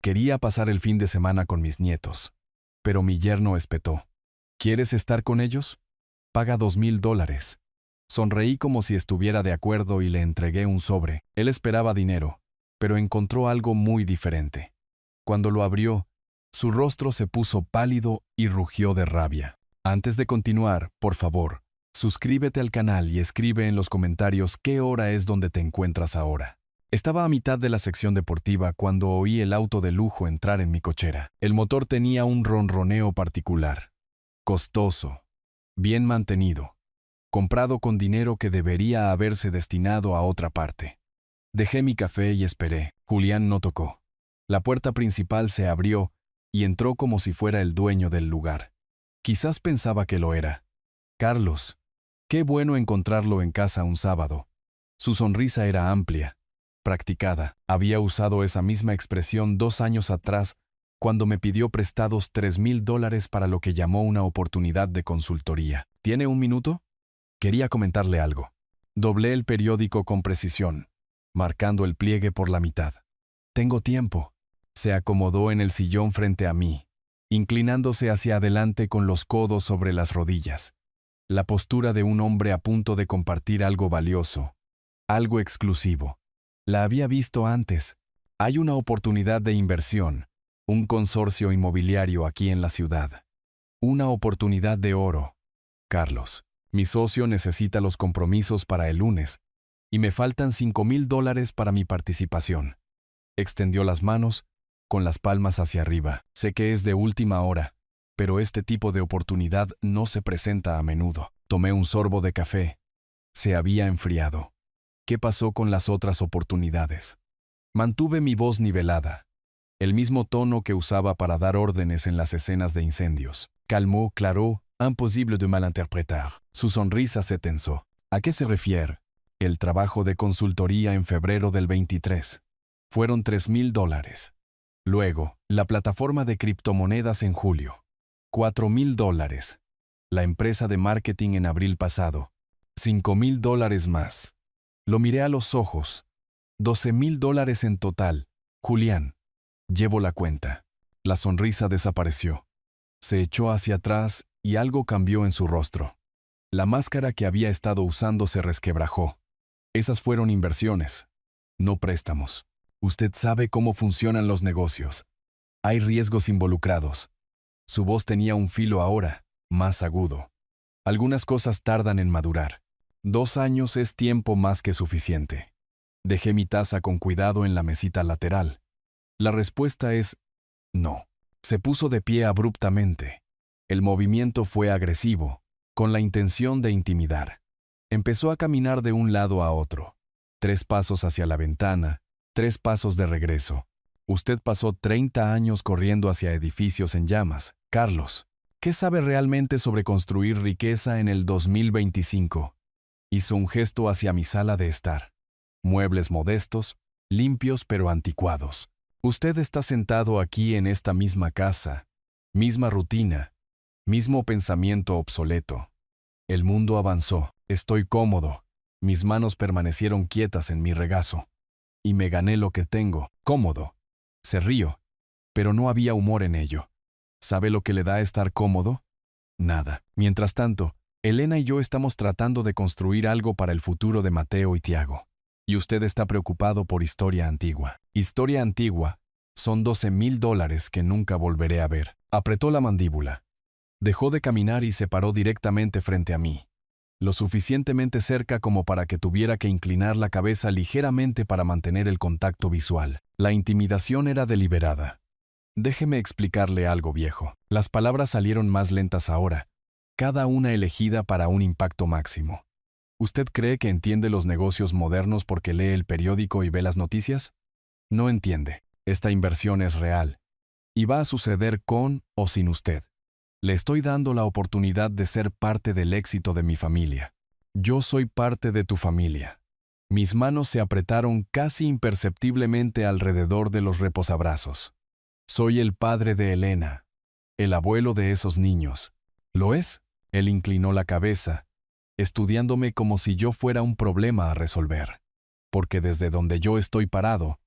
Quería pasar el fin de semana con mis nietos, pero mi yerno espetó. ¿Quieres estar con ellos? Paga $2,000. Sonreí como si estuviera de acuerdo y le entregué un sobre. Él esperaba dinero, pero encontró algo muy diferente. Cuando lo abrió, su rostro se puso pálido y rugió de rabia. Antes de continuar, por favor, suscríbete al canal y escribe en los comentarios qué hora es donde te encuentras ahora. Estaba a mitad de la sección deportiva cuando oí el auto de lujo entrar en mi cochera. El motor tenía un ronroneo particular. Costoso, bien mantenido, comprado con dinero que debería haberse destinado a otra parte. Dejé mi café y esperé. Julián no tocó. La puerta principal se abrió y entró como si fuera el dueño del lugar. Quizás pensaba que lo era. Carlos, qué bueno encontrarlo en casa un sábado. Su sonrisa era amplia, practicada. Había usado esa misma expresión 2 años atrás cuando me pidió prestados $3,000 para lo que llamó una oportunidad de consultoría. ¿Tiene un minuto? Quería comentarle algo. Doblé el periódico con precisión, marcando el pliegue por la mitad. Tengo tiempo. Se acomodó en el sillón frente a mí, inclinándose hacia adelante con los codos sobre las rodillas. La postura de un hombre a punto de compartir algo valioso, algo exclusivo. La había visto antes. Hay una oportunidad de inversión, un consorcio inmobiliario aquí en la ciudad. Una oportunidad de oro. Carlos, mi socio necesita los compromisos para el lunes y me faltan $5,000 para mi participación. Extendió las manos, con las palmas hacia arriba. Sé que es de última hora, pero este tipo de oportunidad no se presenta a menudo. Tomé un sorbo de café. Se había enfriado. ¿Qué pasó con las otras oportunidades? Mantuve mi voz nivelada, el mismo tono que usaba para dar órdenes en las escenas de incendios. Calmó, claro, imposible de malinterpretar. Su sonrisa se tensó. ¿A qué se refiere? El trabajo de consultoría en febrero del 23. Fueron $3,000. Luego, la plataforma de criptomonedas en julio. $4,000. La empresa de marketing en abril pasado. $5,000 más. Lo miré a los ojos. $12,000 en total. Julián, llevo la cuenta. La sonrisa desapareció. Se echó hacia atrás y algo cambió en su rostro. La máscara que había estado usando se resquebrajó. Esas fueron inversiones, no préstamos. Usted sabe cómo funcionan los negocios. Hay riesgos involucrados. Su voz tenía un filo ahora, más agudo. Algunas cosas tardan en madurar. 2 años es tiempo más que suficiente. Dejé mi taza con cuidado en la mesita lateral. La respuesta es no. Se puso de pie abruptamente. El movimiento fue agresivo, con la intención de intimidar. Empezó a caminar de un lado a otro. 3 pasos hacia la ventana, 3 pasos de regreso. Usted pasó 30 años corriendo hacia edificios en llamas. Carlos, ¿qué sabe realmente sobre construir riqueza en el 2025? Hizo un gesto hacia mi sala de estar. Muebles modestos, limpios pero anticuados. Usted está sentado aquí en esta misma casa, misma rutina, mismo pensamiento obsoleto. El mundo avanzó. Estoy cómodo. Mis manos permanecieron quietas en mi regazo. Y me gané lo que tengo, cómodo. Se rió, pero no había humor en ello. ¿Sabe lo que le da estar cómodo? Nada. Mientras tanto, Elena y yo estamos tratando de construir algo para el futuro de Mateo y Tiago. Y usted está preocupado por historia antigua. Historia antigua son $12,000 que nunca volveré a ver. Apretó la mandíbula. Dejó de caminar y se paró directamente frente a mí. Lo suficientemente cerca como para que tuviera que inclinar la cabeza ligeramente para mantener el contacto visual. La intimidación era deliberada. Déjeme explicarle algo, viejo. Las palabras salieron más lentas ahora, cada una elegida para un impacto máximo. ¿Usted cree que entiende los negocios modernos porque lee el periódico y ve las noticias? No entiende. Esta inversión es real. Y va a suceder con o sin usted. Le estoy dando la oportunidad de ser parte del éxito de mi familia. Yo soy parte de tu familia. Mis manos se apretaron casi imperceptiblemente alrededor de los reposabrazos. Soy el padre de Elena, el abuelo de esos niños. ¿Lo es? Él inclinó la cabeza, estudiándome como si yo fuera un problema a resolver. Porque desde donde yo estoy parado,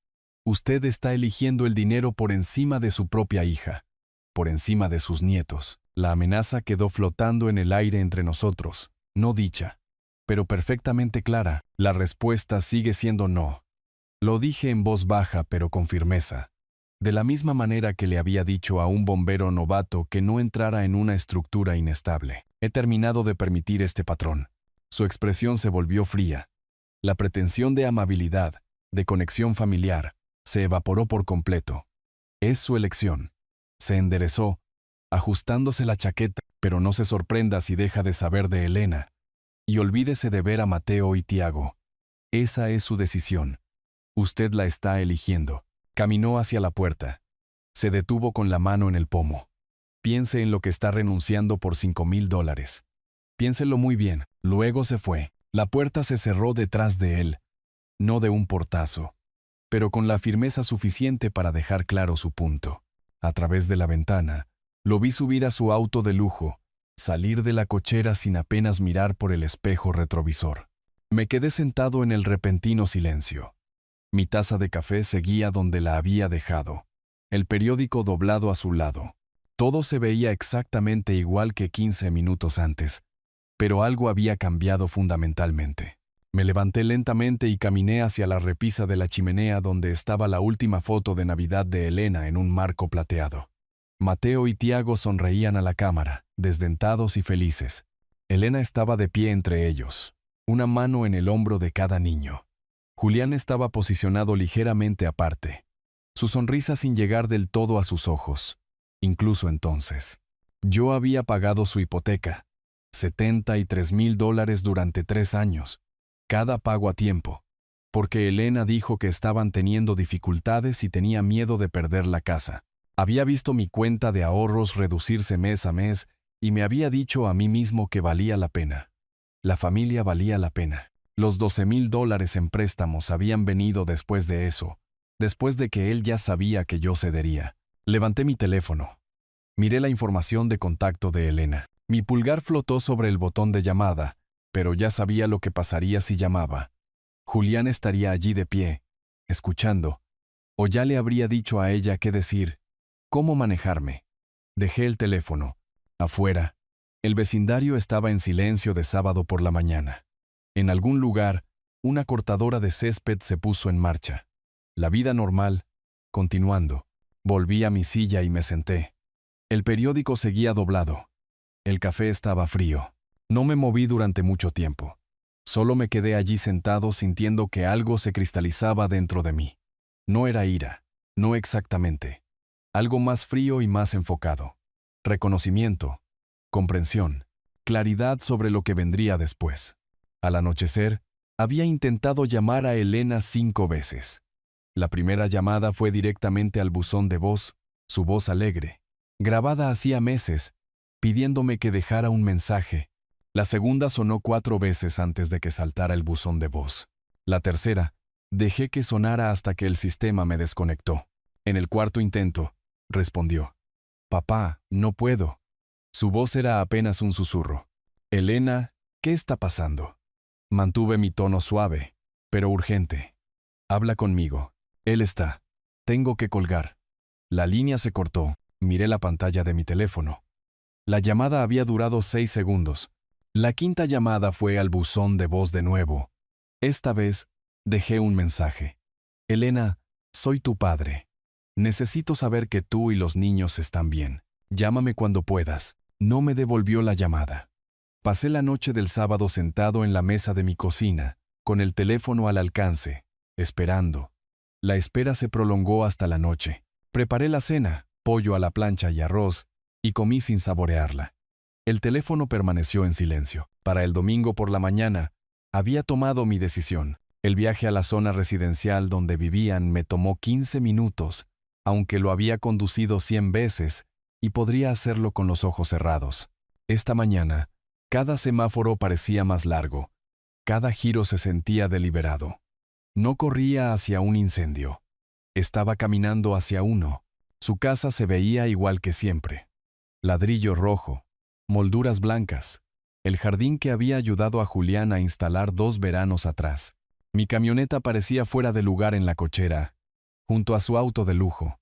Usted está eligiendo el dinero por encima de su propia hija, por encima de sus nietos. La amenaza quedó flotando en el aire entre nosotros, no dicha, pero perfectamente clara. La respuesta sigue siendo no. Lo dije en voz baja pero con firmeza, de la misma manera que le había dicho a un bombero novato que no entrara en una estructura inestable. He terminado de permitir este patrón. Su expresión se volvió fría. La pretensión de amabilidad, de conexión familiar, se evaporó por completo. Es su elección. Se enderezó, ajustándose la chaqueta, pero no se sorprenda si deja de saber de Elena. Y olvídese de ver a Mateo y Tiago. Esa es su decisión. Usted la está eligiendo. Caminó hacia la puerta. Se detuvo con la mano en el pomo. Piense en lo que está renunciando por $5,000. Piénselo muy bien. Luego se fue. La puerta se cerró detrás de él. No de un portazo, pero con la firmeza suficiente para dejar claro su punto. A través de la ventana, lo vi subir a su auto de lujo, salir de la cochera sin apenas mirar por el espejo retrovisor. Me quedé sentado en el repentino silencio. Mi taza de café seguía donde la había dejado, el periódico doblado a su lado. Todo se veía exactamente igual que 15 minutos antes, pero algo había cambiado fundamentalmente. Me levanté lentamente y caminé hacia la repisa de la chimenea donde estaba la última foto de Navidad de Elena en un marco plateado. Mateo y Tiago sonreían a la cámara, desdentados y felices. Elena estaba de pie entre ellos, una mano en el hombro de cada niño. Julián estaba posicionado ligeramente aparte, su sonrisa sin llegar del todo a sus ojos. Incluso entonces, yo había pagado su hipoteca, $73,000 durante 3 años. Cada pago a tiempo, porque Elena dijo que estaban teniendo dificultades y tenía miedo de perder la casa. Había visto mi cuenta de ahorros reducirse mes a mes y me había dicho a mí mismo que valía la pena. La familia valía la pena. Los $12,000 en préstamos habían venido después de eso, después de que él ya sabía que yo cedería. Levanté mi teléfono. Miré la información de contacto de Elena. Mi pulgar flotó sobre el botón de llamada, pero ya sabía lo que pasaría si llamaba. Julián estaría allí de pie, escuchando, o ya le habría dicho a ella qué decir, cómo manejarme. Dejé el teléfono. Afuera, el vecindario estaba en silencio de sábado por la mañana. En algún lugar, una cortadora de césped se puso en marcha. La vida normal, continuando. Volví a mi silla y me senté. El periódico seguía doblado. El café estaba frío. No me moví durante mucho tiempo. Solo me quedé allí sentado sintiendo que algo se cristalizaba dentro de mí. No era ira, no exactamente. Algo más frío y más enfocado. Reconocimiento, comprensión, claridad sobre lo que vendría después. Al anochecer, había intentado llamar a Elena 5 veces. La primera llamada fue directamente al buzón de voz, su voz alegre, grabada hacía meses, pidiéndome que dejara un mensaje. La segunda sonó 4 veces antes de que saltara el buzón de voz. La tercera, dejé que sonara hasta que el sistema me desconectó. En el cuarto intento, respondió. «Papá, no puedo». Su voz era apenas un susurro. «Elena, ¿qué está pasando?» Mantuve mi tono suave, pero urgente. «Habla conmigo. Él está. Tengo que colgar». La línea se cortó. Miré la pantalla de mi teléfono. La llamada había durado 6 segundos. La quinta llamada fue al buzón de voz de nuevo. Esta vez, dejé un mensaje. «Elena, soy tu padre. Necesito saber que tú y los niños están bien. Llámame cuando puedas». No me devolvió la llamada. Pasé la noche del sábado sentado en la mesa de mi cocina, con el teléfono al alcance, esperando. La espera se prolongó hasta la noche. Preparé la cena, pollo a la plancha y arroz, y comí sin saborearla. El teléfono permaneció en silencio. Para el domingo por la mañana, había tomado mi decisión. El viaje a la zona residencial donde vivían me tomó 15 minutos, aunque lo había conducido 100 veces, y podría hacerlo con los ojos cerrados. Esta mañana, cada semáforo parecía más largo. Cada giro se sentía deliberado. No corría hacia un incendio. Estaba caminando hacia uno. Su casa se veía igual que siempre. Ladrillo rojo, molduras blancas, el jardín que había ayudado a Julián a instalar 2 veranos atrás. Mi camioneta parecía fuera de lugar en la cochera, junto a su auto de lujo,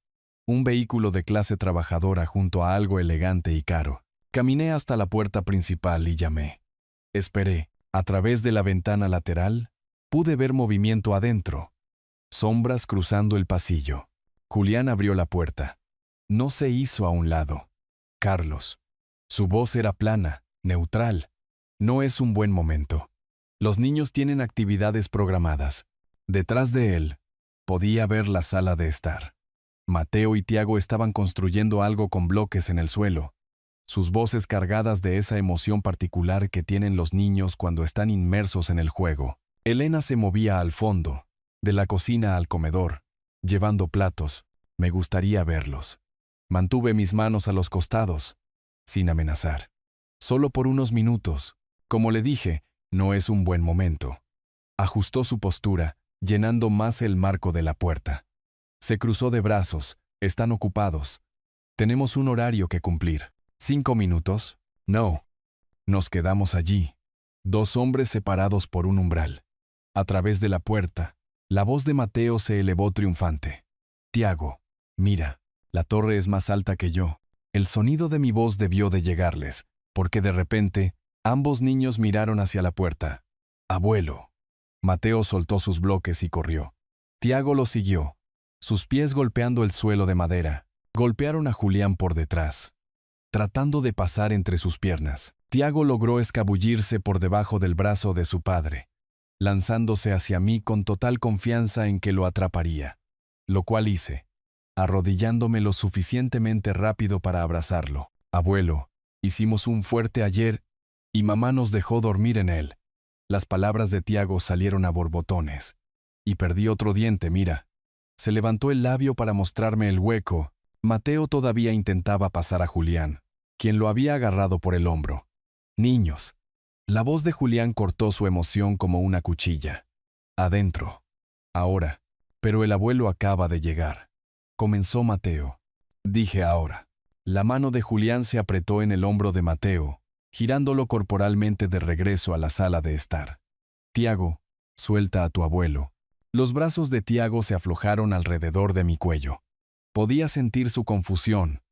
un vehículo de clase trabajadora junto a algo elegante y caro. Caminé hasta la puerta principal y llamé. Esperé. A través de la ventana lateral, pude ver movimiento adentro. Sombras cruzando el pasillo. Julián abrió la puerta. No se hizo a un lado. Carlos. Su voz era plana, neutral. No es un buen momento. Los niños tienen actividades programadas. Detrás de él, podía ver la sala de estar. Mateo y Tiago estaban construyendo algo con bloques en el suelo. Sus voces cargadas de esa emoción particular que tienen los niños cuando están inmersos en el juego. Elena se movía al fondo, de la cocina al comedor, llevando platos. Me gustaría verlos. Mantuve mis manos a los costados, sin amenazar. Solo por unos minutos. Como le dije, no es un buen momento. Ajustó su postura, llenando más el marco de la puerta. Se cruzó de brazos. Están ocupados. Tenemos un horario que cumplir. 5 minutos. No. Nos quedamos allí. 2 hombres separados por un umbral. A través de la puerta, la voz de Mateo se elevó triunfante. Tiago, mira, la torre es más alta que yo. El sonido de mi voz debió de llegarles, porque de repente, ambos niños miraron hacia la puerta. Abuelo. Mateo soltó sus bloques y corrió. Tiago lo siguió, sus pies golpeando el suelo de madera. Golpearon a Julián por detrás, tratando de pasar entre sus piernas. Tiago logró escabullirse por debajo del brazo de su padre, lanzándose hacia mí con total confianza en que lo atraparía, lo cual hice, arrodillándome lo suficientemente rápido para abrazarlo. Abuelo, hicimos un fuerte ayer y mamá nos dejó dormir en él. Las palabras de Tiago salieron a borbotones. Y perdí otro diente, mira. Se levantó el labio para mostrarme el hueco. Mateo todavía intentaba pasar a Julián, quien lo había agarrado por el hombro. Niños. La voz de Julián cortó su emoción como una cuchilla. Adentro. Ahora. Pero el abuelo acaba de llegar. Comenzó Mateo. Dije ahora. La mano de Julián se apretó en el hombro de Mateo, girándolo corporalmente de regreso a la sala de estar. Tiago, suelta a tu abuelo. Los brazos de Tiago se aflojaron alrededor de mi cuello. Podía sentir su confusión,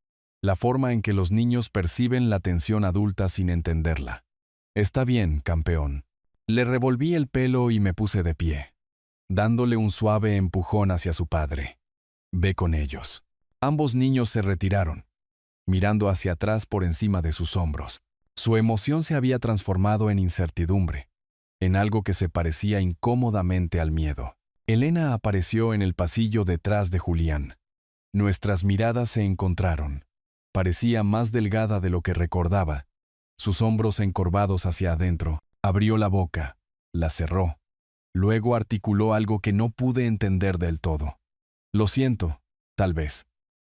la forma en que los niños perciben la tensión adulta sin entenderla. Está bien, campeón. Le revolví el pelo y me puse de pie, dándole un suave empujón hacia su padre. Ve con ellos. Ambos niños se retiraron, mirando hacia atrás por encima de sus hombros. Su emoción se había transformado en incertidumbre, en algo que se parecía incómodamente al miedo. Elena apareció en el pasillo detrás de Julián. Nuestras miradas se encontraron. Parecía más delgada de lo que recordaba. Sus hombros encorvados hacia adentro. Abrió la boca, la cerró. Luego articuló algo que no pude entender del todo. Lo siento, tal vez.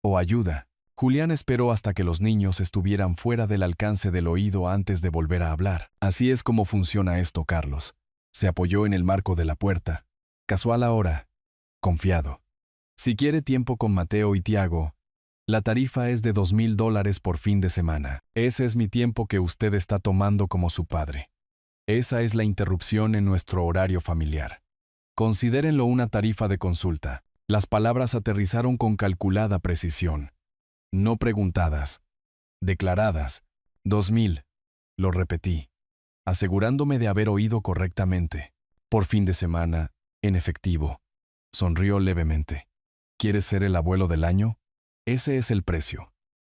O ayuda. Julián esperó hasta que los niños estuvieran fuera del alcance del oído antes de volver a hablar. Así es como funciona esto, Carlos. Se apoyó en el marco de la puerta. Casual ahora. Confiado. Si quiere tiempo con Mateo y Tiago, la tarifa es de $2,000 por fin de semana. Ese es mi tiempo que usted está tomando como su padre. Esa es la interrupción en nuestro horario familiar. Considérenlo una tarifa de consulta. Las palabras aterrizaron con calculada precisión. No preguntadas. Declaradas. 2,000. Lo repetí, asegurándome de haber oído correctamente. Por fin de semana, en efectivo. Sonrió levemente. ¿Quieres ser el abuelo del año? Ese es el precio.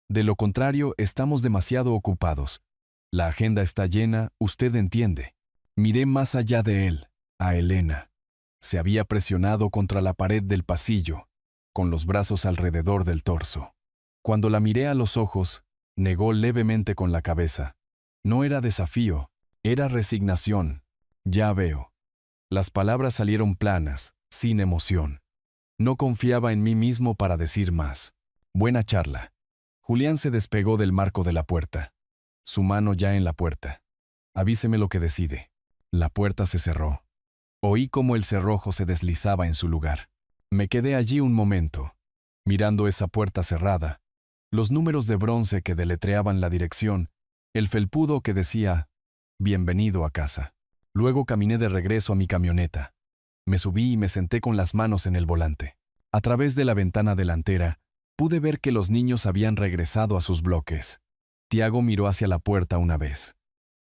De lo contrario, estamos demasiado ocupados. La agenda está llena, usted entiende. Miré más allá de él, a Elena. Se había presionado contra la pared del pasillo, con los brazos alrededor del torso. Cuando la miré a los ojos, negó levemente con la cabeza. No era desafío, era resignación. Ya veo. Las palabras salieron planas, sin emoción. No confiaba en mí mismo para decir más. Buena charla. Julián se despegó del marco de la puerta. Su mano ya en la puerta. Avíseme lo que decide. La puerta se cerró. Oí cómo el cerrojo se deslizaba en su lugar. Me quedé allí un momento, mirando esa puerta cerrada, los números de bronce que deletreaban la dirección, el felpudo que decía, bienvenido a casa. Luego caminé de regreso a mi camioneta. Me subí y me senté con las manos en el volante. A través de la ventana delantera, pude ver que los niños habían regresado a sus bloques. Tiago miró hacia la puerta una vez.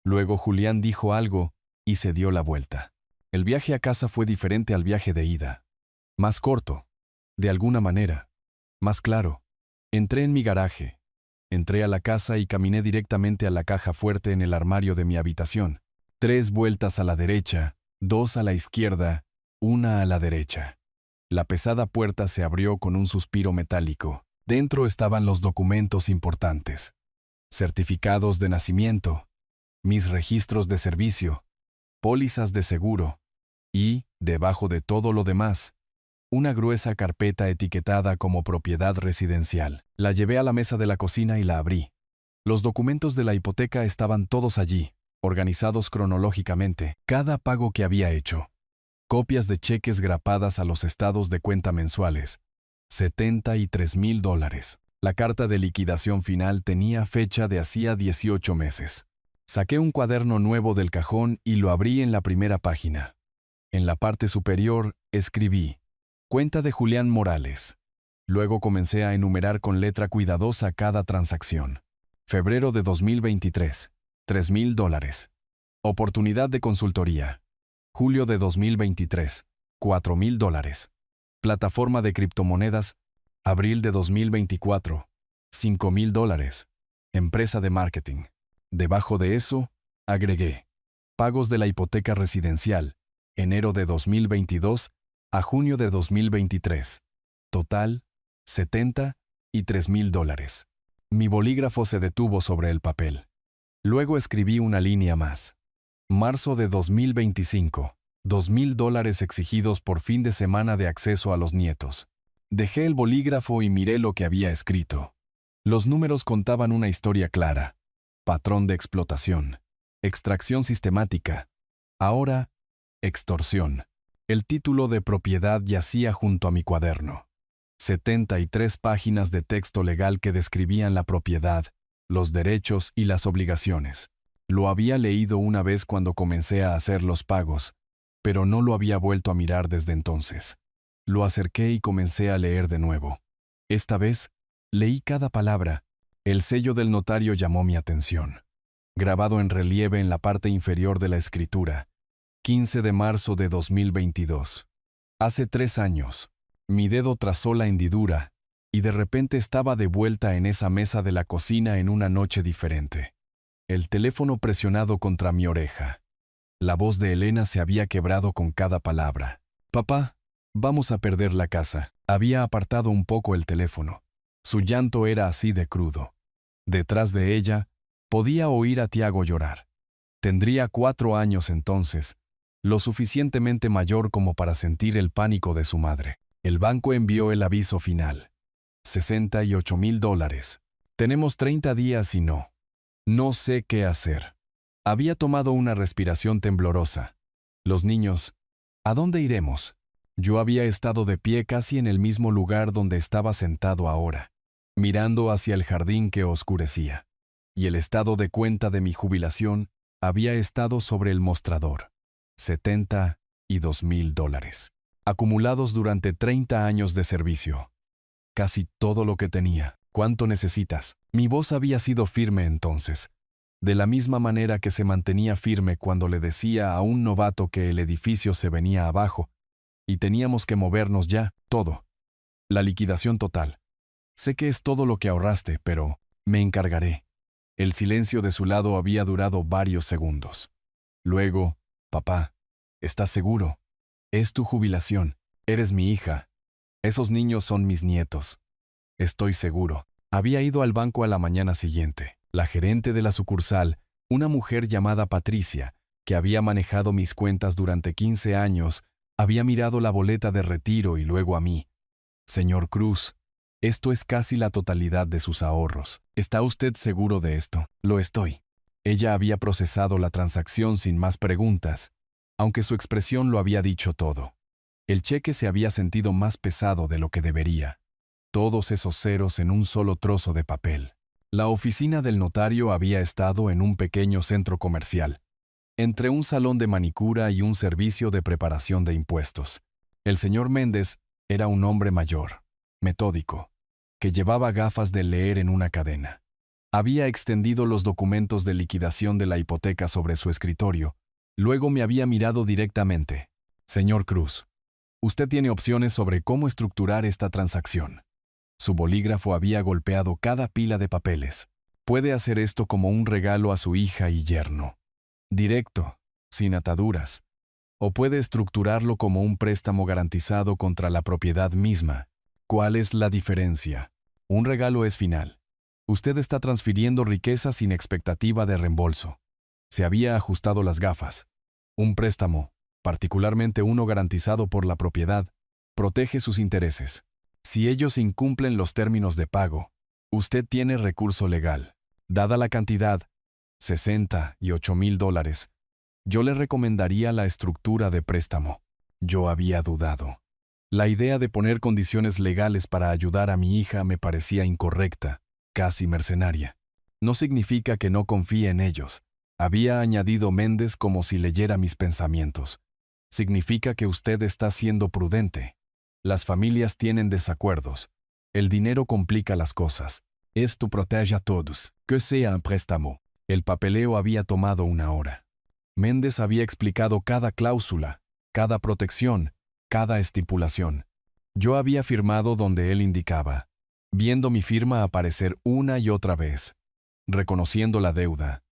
Luego Julián dijo algo y se dio la vuelta. El viaje a casa fue diferente al viaje de ida. Más corto, de alguna manera. Más claro. Entré en mi garaje. Entré a la casa y caminé directamente a la caja fuerte en el armario de mi habitación. 3 vueltas a la derecha, 2 a la izquierda, 1 a la derecha. La pesada puerta se abrió con un suspiro metálico. Dentro estaban los documentos importantes. Certificados de nacimiento, mis registros de servicio, pólizas de seguro y, debajo de todo lo demás, una gruesa carpeta etiquetada como propiedad residencial. La llevé a la mesa de la cocina y la abrí. Los documentos de la hipoteca estaban todos allí, organizados cronológicamente, cada pago que había hecho. Copias de cheques grapadas a los estados de cuenta mensuales. $73,000. La carta de liquidación final tenía fecha de hacía 18 meses. Saqué un cuaderno nuevo del cajón y lo abrí en la primera página. En la parte superior escribí: Cuenta de Julián Morales. Luego comencé a enumerar con letra cuidadosa cada transacción. Febrero de 2023, $3,000. Oportunidad de consultoría. Julio de 2023, $4,000. Plataforma de criptomonedas, abril de 2024, $5,000. Empresa de marketing. Debajo de eso, agregué: pagos de la hipoteca residencial, enero de 2022 a junio de 2023. Total, $73,000. Mi bolígrafo se detuvo sobre el papel. Luego escribí una línea más. Marzo de 2025. $2,000 exigidos por fin de semana de acceso a los nietos. Dejé el bolígrafo y miré lo que había escrito. Los números contaban una historia clara. Patrón de explotación. Extracción sistemática. Ahora, extorsión. El título de propiedad yacía junto a mi cuaderno. 73 páginas de texto legal que describían la propiedad, los derechos y las obligaciones. Lo había leído una vez cuando comencé a hacer los pagos, pero no lo había vuelto a mirar desde entonces. Lo acerqué y comencé a leer de nuevo. Esta vez, leí cada palabra. El sello del notario llamó mi atención. Grabado en relieve en la parte inferior de la escritura. 15 de marzo de 2022. Hace 3 años. Mi dedo trazó la hendidura, y de repente estaba de vuelta en esa mesa de la cocina en una noche diferente. El teléfono presionado contra mi oreja. La voz de Elena se había quebrado con cada palabra. Papá, vamos a perder la casa. Había apartado un poco el teléfono. Su llanto era así de crudo. Detrás de ella, podía oír a Tiago llorar. Tendría 4 años entonces, lo suficientemente mayor como para sentir el pánico de su madre. El banco envió el aviso final. $68,000. Tenemos 30 días y no. No sé qué hacer. Había tomado una respiración temblorosa. Los niños, ¿a dónde iremos? Yo había estado de pie casi en el mismo lugar donde estaba sentado ahora, mirando hacia el jardín que oscurecía. Y el estado de cuenta de mi jubilación había estado sobre el mostrador. $72,000. Acumulados durante 30 años de servicio. Casi todo lo que tenía. ¿Cuánto necesitas? Mi voz había sido firme entonces, de la misma manera que se mantenía firme cuando le decía a un novato que el edificio se venía abajo, y teníamos que movernos ya, todo. La liquidación total. Sé que es todo lo que ahorraste, pero me encargaré. El silencio de su lado había durado varios segundos. Luego, papá, ¿estás seguro? Es tu jubilación. Eres mi hija. Esos niños son mis nietos. Estoy seguro. Había ido al banco a la mañana siguiente. La gerente de la sucursal, una mujer llamada Patricia, que había manejado mis cuentas durante 15 años, había mirado la boleta de retiro y luego a mí. Señor Cruz, esto es casi la totalidad de sus ahorros. ¿Está usted seguro de esto? Lo estoy. Ella había procesado la transacción sin más preguntas, aunque su expresión lo había dicho todo. El cheque se había sentido más pesado de lo que debería. Todos esos ceros en un solo trozo de papel. La oficina del notario había estado en un pequeño centro comercial, entre un salón de manicura y un servicio de preparación de impuestos. El señor Méndez Era un hombre mayor, metódico, que llevaba gafas de leer en una cadena. Había extendido los documentos de liquidación de la hipoteca sobre su escritorio. Luego me había mirado directamente. Señor Cruz, usted tiene opciones sobre cómo estructurar esta transacción. Su bolígrafo había golpeado cada pila de papeles. Puede hacer esto como un regalo a su hija y yerno. Directo, sin ataduras. O puede estructurarlo como un préstamo garantizado contra la propiedad misma. ¿Cuál es la diferencia? Un regalo es final. Usted está transfiriendo riqueza sin expectativa de reembolso. Se había ajustado las gafas. Un préstamo, particularmente uno garantizado por la propiedad, protege sus intereses. Si ellos incumplen los términos de pago, usted tiene recurso legal. Dada la cantidad, $68,000, yo le recomendaría la estructura de préstamo. Yo había dudado. La idea de poner condiciones legales para ayudar a mi hija me parecía incorrecta, casi mercenaria. No significa que no confíe en ellos, había añadido Méndez como si leyera mis pensamientos. Significa que usted está siendo prudente. Las familias tienen desacuerdos. El dinero complica las cosas. Esto protege a todos, que sea un préstamo. El papeleo había tomado una hora. Méndez había explicado cada cláusula, cada protección, cada estipulación. Yo había firmado donde él indicaba, viendo mi firma aparecer una y otra vez, reconociendo la deuda,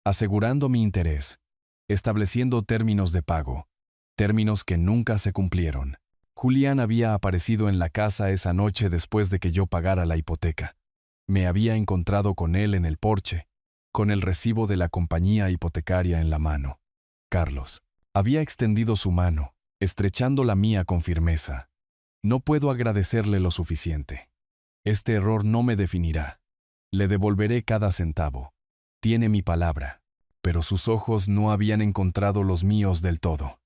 asegurando mi interés, estableciendo términos de pago, términos que nunca se cumplieron. Julián había aparecido en la casa esa noche después de que yo pagara la hipoteca. Me había encontrado con él en el porche, con el recibo de la compañía hipotecaria en la mano. Carlos había extendido su mano, estrechando la mía con firmeza. No puedo agradecerle lo suficiente. Este error no me definirá. Le devolveré cada centavo. Tiene mi palabra. Pero sus ojos no habían encontrado los míos del todo.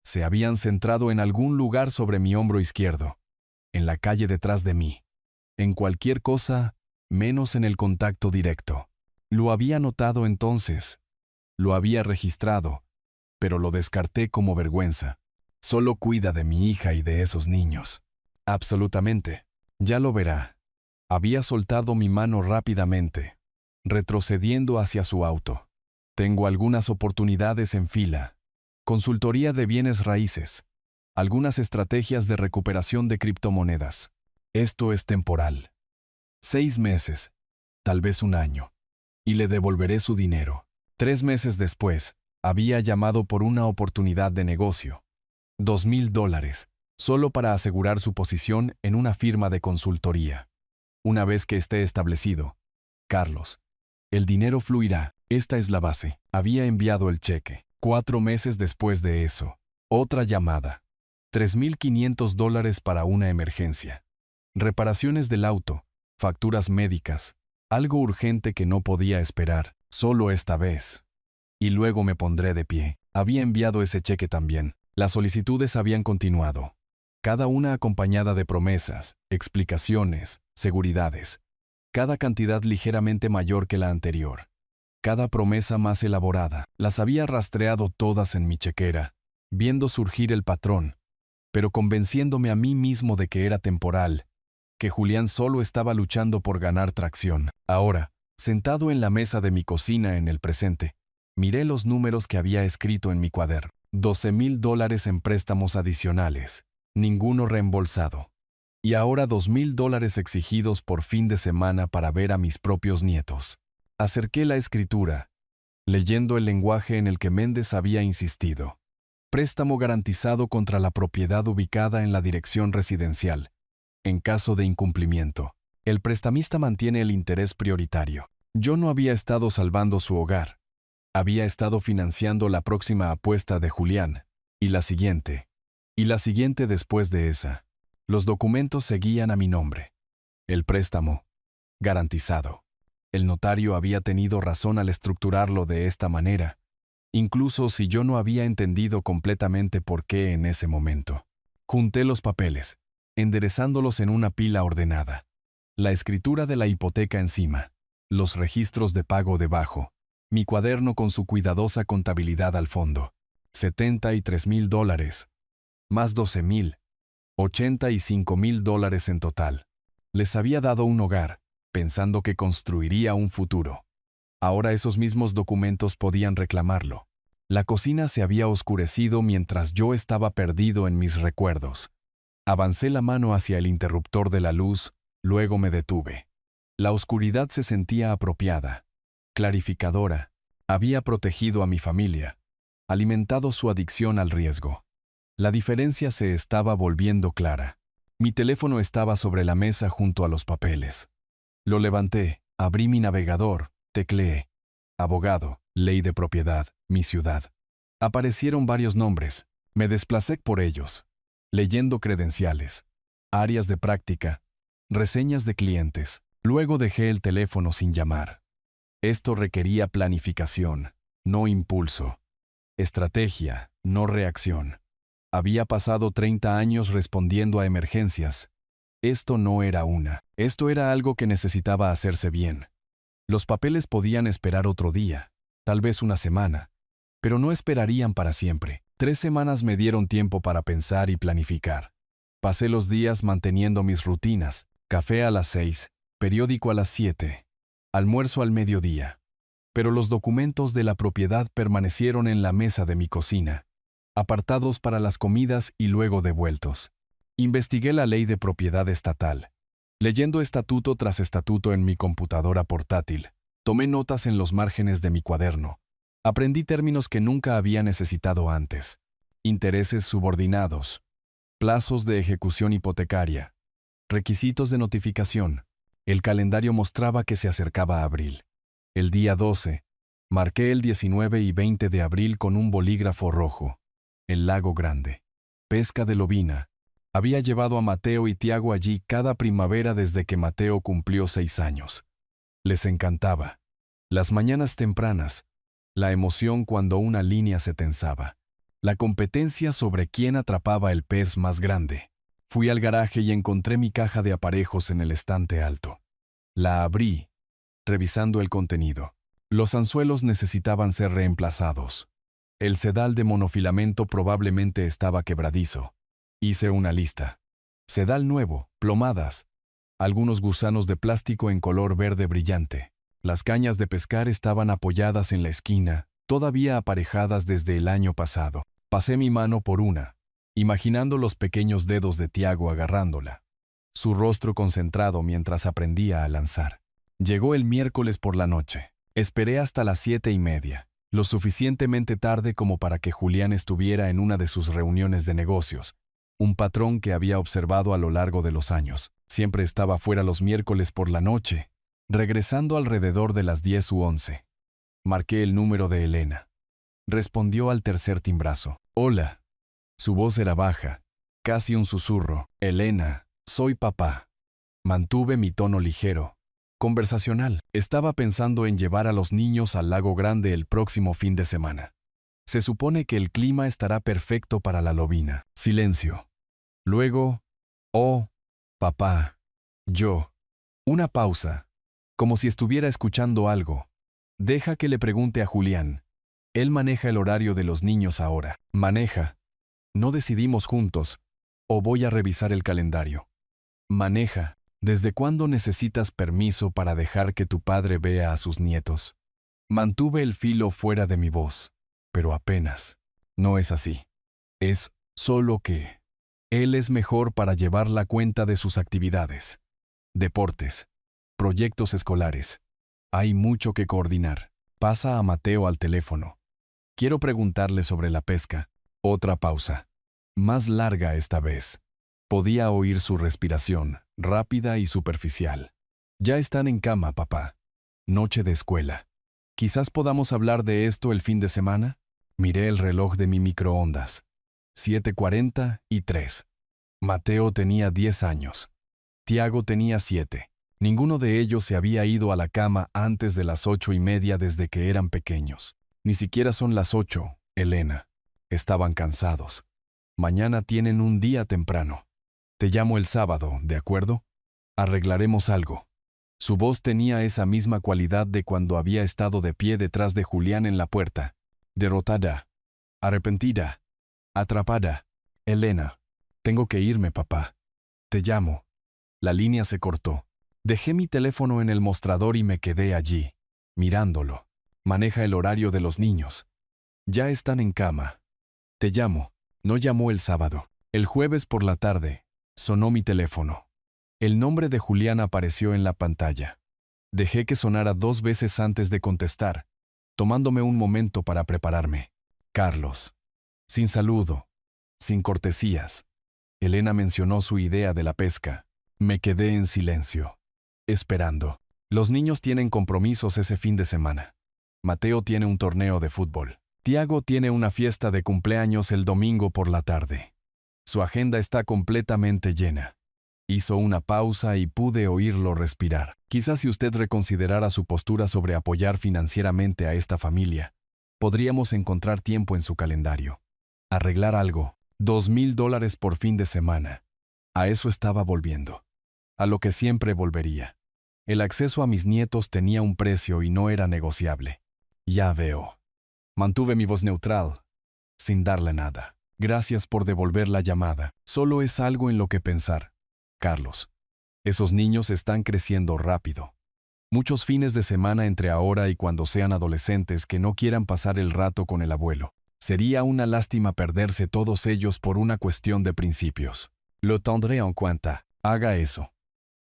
Se habían centrado en algún lugar sobre mi hombro izquierdo, en la calle detrás de mí, en cualquier cosa menos en el contacto directo. Lo había notado entonces, lo había registrado, pero lo descarté como vergüenza. Solo cuida de mi hija y de esos niños. Absolutamente. Ya lo verá. Había soltado mi mano rápidamente, retrocediendo hacia su auto. Tengo algunas oportunidades en fila. Consultoría de bienes raíces. Algunas estrategias de recuperación de criptomonedas. Esto es temporal. 6 meses, tal vez un año. Y le devolveré su dinero. 3 meses después, había llamado por una oportunidad de negocio. $2,000, solo para asegurar su posición en una firma de consultoría. Una vez que esté establecido, Carlos, el dinero fluirá. Esta es la base. Había enviado el cheque. 4 meses después de eso, otra llamada. $3,500 para una emergencia. Reparaciones del auto, facturas médicas, algo urgente que no podía esperar, solo esta vez. Y luego me pondré de pie. Había enviado ese cheque también. Las solicitudes habían continuado, cada una acompañada de promesas, explicaciones, seguridades. Cada cantidad ligeramente mayor que la anterior. Cada promesa más elaborada. Las había rastreado todas en mi chequera, viendo surgir el patrón, pero convenciéndome a mí mismo de que era temporal, que Julián solo estaba luchando por ganar tracción. Ahora, sentado en la mesa de mi cocina en el presente, miré los números que había escrito en mi cuaderno. $12,000 en préstamos adicionales, ninguno reembolsado. Y ahora $2,000 exigidos por fin de semana para ver a mis propios nietos. Acerqué la escritura, leyendo el lenguaje en el que Méndez había insistido. Préstamo garantizado contra la propiedad ubicada en la dirección residencial. En caso de incumplimiento, el prestamista mantiene el interés prioritario. Yo no había estado salvando su hogar. Había estado financiando la próxima apuesta de Julián, y la siguiente después de esa. Los documentos seguían a mi nombre. El préstamo, garantizado. El notario había tenido razón al estructurarlo de esta manera, incluso si yo no había entendido completamente por qué en ese momento. Junté los papeles, enderezándolos en una pila ordenada. La escritura de la hipoteca encima, los registros de pago debajo, mi cuaderno con su cuidadosa contabilidad al fondo. $73,000, más $12,000. $85,000 en total. Les había dado un hogar, pensando que construiría un futuro. Ahora esos mismos documentos podían reclamarlo. La cocina se había oscurecido mientras yo estaba perdido en mis recuerdos. Avancé la mano hacia el interruptor de la luz, luego me detuve. La oscuridad se sentía apropiada, clarificadora. Había protegido a mi familia, alimentado su adicción al riesgo. La diferencia se estaba volviendo clara. Mi teléfono estaba sobre la mesa junto a los papeles. Lo levanté, abrí mi navegador, tecleé. Abogado, ley de propiedad, mi ciudad. Aparecieron varios nombres. Me desplacé por ellos, leyendo credenciales, áreas de práctica, reseñas de clientes. Luego dejé el teléfono sin llamar. Esto requería planificación, no impulso. Estrategia, no reacción. Había pasado 30 años respondiendo a emergencias. Esto no era una. Esto era algo que necesitaba hacerse bien. Los papeles podían esperar otro día, tal vez una semana, pero no esperarían para siempre. 3 semanas me dieron tiempo para pensar y planificar. Pasé los días manteniendo mis rutinas: café a las 6, periódico a las 7, almuerzo al mediodía. Pero los documentos de la propiedad permanecieron en la mesa de mi cocina, apartados para las comidas y luego devueltos. Investigué la ley de propiedad estatal, leyendo estatuto tras estatuto en mi computadora portátil. Tomé notas en los márgenes de mi cuaderno. Aprendí términos que nunca había necesitado antes: intereses subordinados, plazos de ejecución hipotecaria, requisitos de notificación. El calendario mostraba que se acercaba abril. El día 12, marqué el 19 y 20 de abril con un bolígrafo rojo. El lago Grande. Pesca de lobina. Había llevado a Mateo y Tiago allí cada primavera desde que Mateo cumplió 6 años. Les encantaba. Las mañanas tempranas, la emoción cuando una línea se tensaba, la competencia sobre quién atrapaba el pez más grande. Fui al garaje y encontré mi caja de aparejos en el estante alto. La abrí, revisando el contenido. Los anzuelos necesitaban ser reemplazados. El sedal de monofilamento probablemente estaba quebradizo. Hice una lista. Sedal nuevo, plomadas, algunos gusanos de plástico en color verde brillante. Las cañas de pescar estaban apoyadas en la esquina, todavía aparejadas desde el año pasado. Pasé mi mano por una, imaginando los pequeños dedos de Tiago agarrándola, su rostro concentrado mientras aprendía a lanzar. Llegó el miércoles por la noche. Esperé hasta las 7:30, lo suficientemente tarde como para que Julián estuviera en una de sus reuniones de negocios, un patrón que había observado a lo largo de los años. Siempre estaba fuera los miércoles por la noche, regresando alrededor de las 10 u 11. Marqué el número de Elena. Respondió al tercer timbrazo. Hola. Su voz era baja, casi un susurro. Elena, soy papá. Mantuve mi tono ligero, conversacional. Estaba pensando en llevar a los niños al Lago Grande el próximo fin de semana. Se supone que el clima estará perfecto para la lobina. Silencio. Luego, oh, papá, yo. Una pausa, como si estuviera escuchando algo. Deja que le pregunte a Julián. Él maneja el horario de los niños ahora. Maneja. No decidimos juntos. O voy a revisar el calendario. Maneja. ¿Desde cuándo necesitas permiso para dejar que tu padre vea a sus nietos? Mantuve el filo fuera de mi voz, pero apenas. No es así. Es solo que él es mejor para llevar la cuenta de sus actividades. Deportes, proyectos escolares. Hay mucho que coordinar. Pasa a Mateo al teléfono. Quiero preguntarle sobre la pesca. Otra pausa. Más larga esta vez. Podía oír su respiración, rápida y superficial. Ya están en cama, papá. Noche de escuela. ¿Quizás podamos hablar de esto el fin de semana? Miré el reloj de mi microondas. 7:40 y 3. Mateo tenía 10 años. Tiago tenía 7. Ninguno de ellos se había ido a la cama antes de las 8:30 desde que eran pequeños. Ni siquiera son las 8, Elena. Estaban cansados. Mañana tienen un día temprano. Te llamo el sábado, ¿de acuerdo? Arreglaremos algo. Su voz tenía esa misma cualidad de cuando había estado de pie detrás de Julián en la puerta. Derrotada. Arrepentida. Atrapada. Elena. Tengo que irme, papá. Te llamo. La línea se cortó. Dejé mi teléfono en el mostrador y me quedé allí, mirándolo. Maneja el horario de los niños. Ya están en cama. Te llamo. No llamó el sábado. El jueves por la tarde, sonó mi teléfono. El nombre de Julián apareció en la pantalla. Dejé que sonara 2 veces antes de contestar, tomándome un momento para prepararme. Carlos. Sin saludo. Sin cortesías. Elena mencionó su idea de la pesca. Me quedé en silencio, esperando. Los niños tienen compromisos ese fin de semana. Mateo tiene un torneo de fútbol. Tiago tiene una fiesta de cumpleaños el domingo por la tarde. Su agenda está completamente llena. Hizo una pausa y pude oírlo respirar. Quizás si usted reconsiderara su postura sobre apoyar financieramente a esta familia, podríamos encontrar tiempo en su calendario. Arreglar algo. $2,000 por fin de semana. A eso estaba volviendo. A lo que siempre volvería. El acceso a mis nietos tenía un precio y no era negociable. Ya veo. Mantuve mi voz neutral, sin darle nada. Gracias por devolver la llamada. Solo es algo en lo que pensar. Carlos. Esos niños están creciendo rápido. Muchos fines de semana entre ahora y cuando sean adolescentes que no quieran pasar el rato con el abuelo. Sería una lástima perderse todos ellos por una cuestión de principios. Lo tendré en cuenta. Haga eso.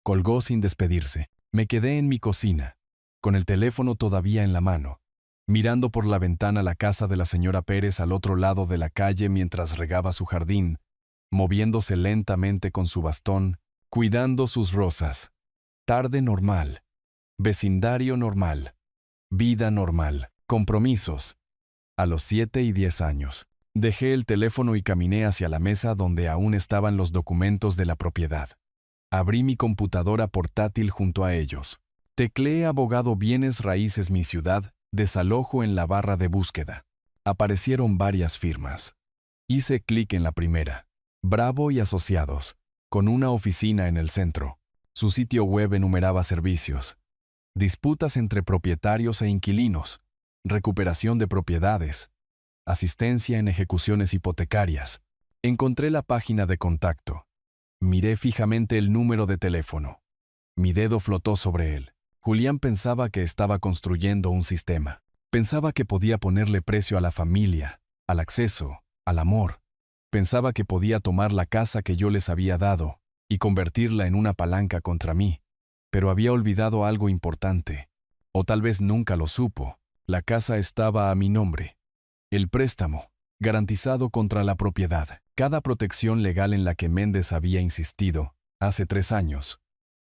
Colgó sin despedirse. Me quedé en mi cocina, con el teléfono todavía en la mano, mirando por la ventana la casa de la señora Pérez al otro lado de la calle mientras regaba su jardín, moviéndose lentamente con su bastón, cuidando sus rosas. Tarde normal. Vecindario normal. Vida normal. Compromisos. A los 7 y 10 años, dejé el teléfono y caminé hacia la mesa donde aún estaban los documentos de la propiedad. Abrí mi computadora portátil junto a ellos. Tecleé abogado bienes raíces mi ciudad, desalojo en la barra de búsqueda. Aparecieron varias firmas. Hice clic en la primera. Bravo y Asociados, con una oficina en el centro. Su sitio web enumeraba servicios. Disputas entre propietarios e inquilinos. Recuperación de propiedades. Asistencia en ejecuciones hipotecarias. Encontré la página de contacto. Miré fijamente el número de teléfono. Mi dedo flotó sobre él. Julián pensaba que estaba construyendo un sistema. Pensaba que podía ponerle precio a la familia, al acceso, al amor. Pensaba que podía tomar la casa que yo les había dado y convertirla en una palanca contra mí. Pero había olvidado algo importante. O tal vez nunca lo supo. La casa estaba a mi nombre. El préstamo, garantizado contra la propiedad. Cada protección legal en la que Méndez había insistido, hace 3 años.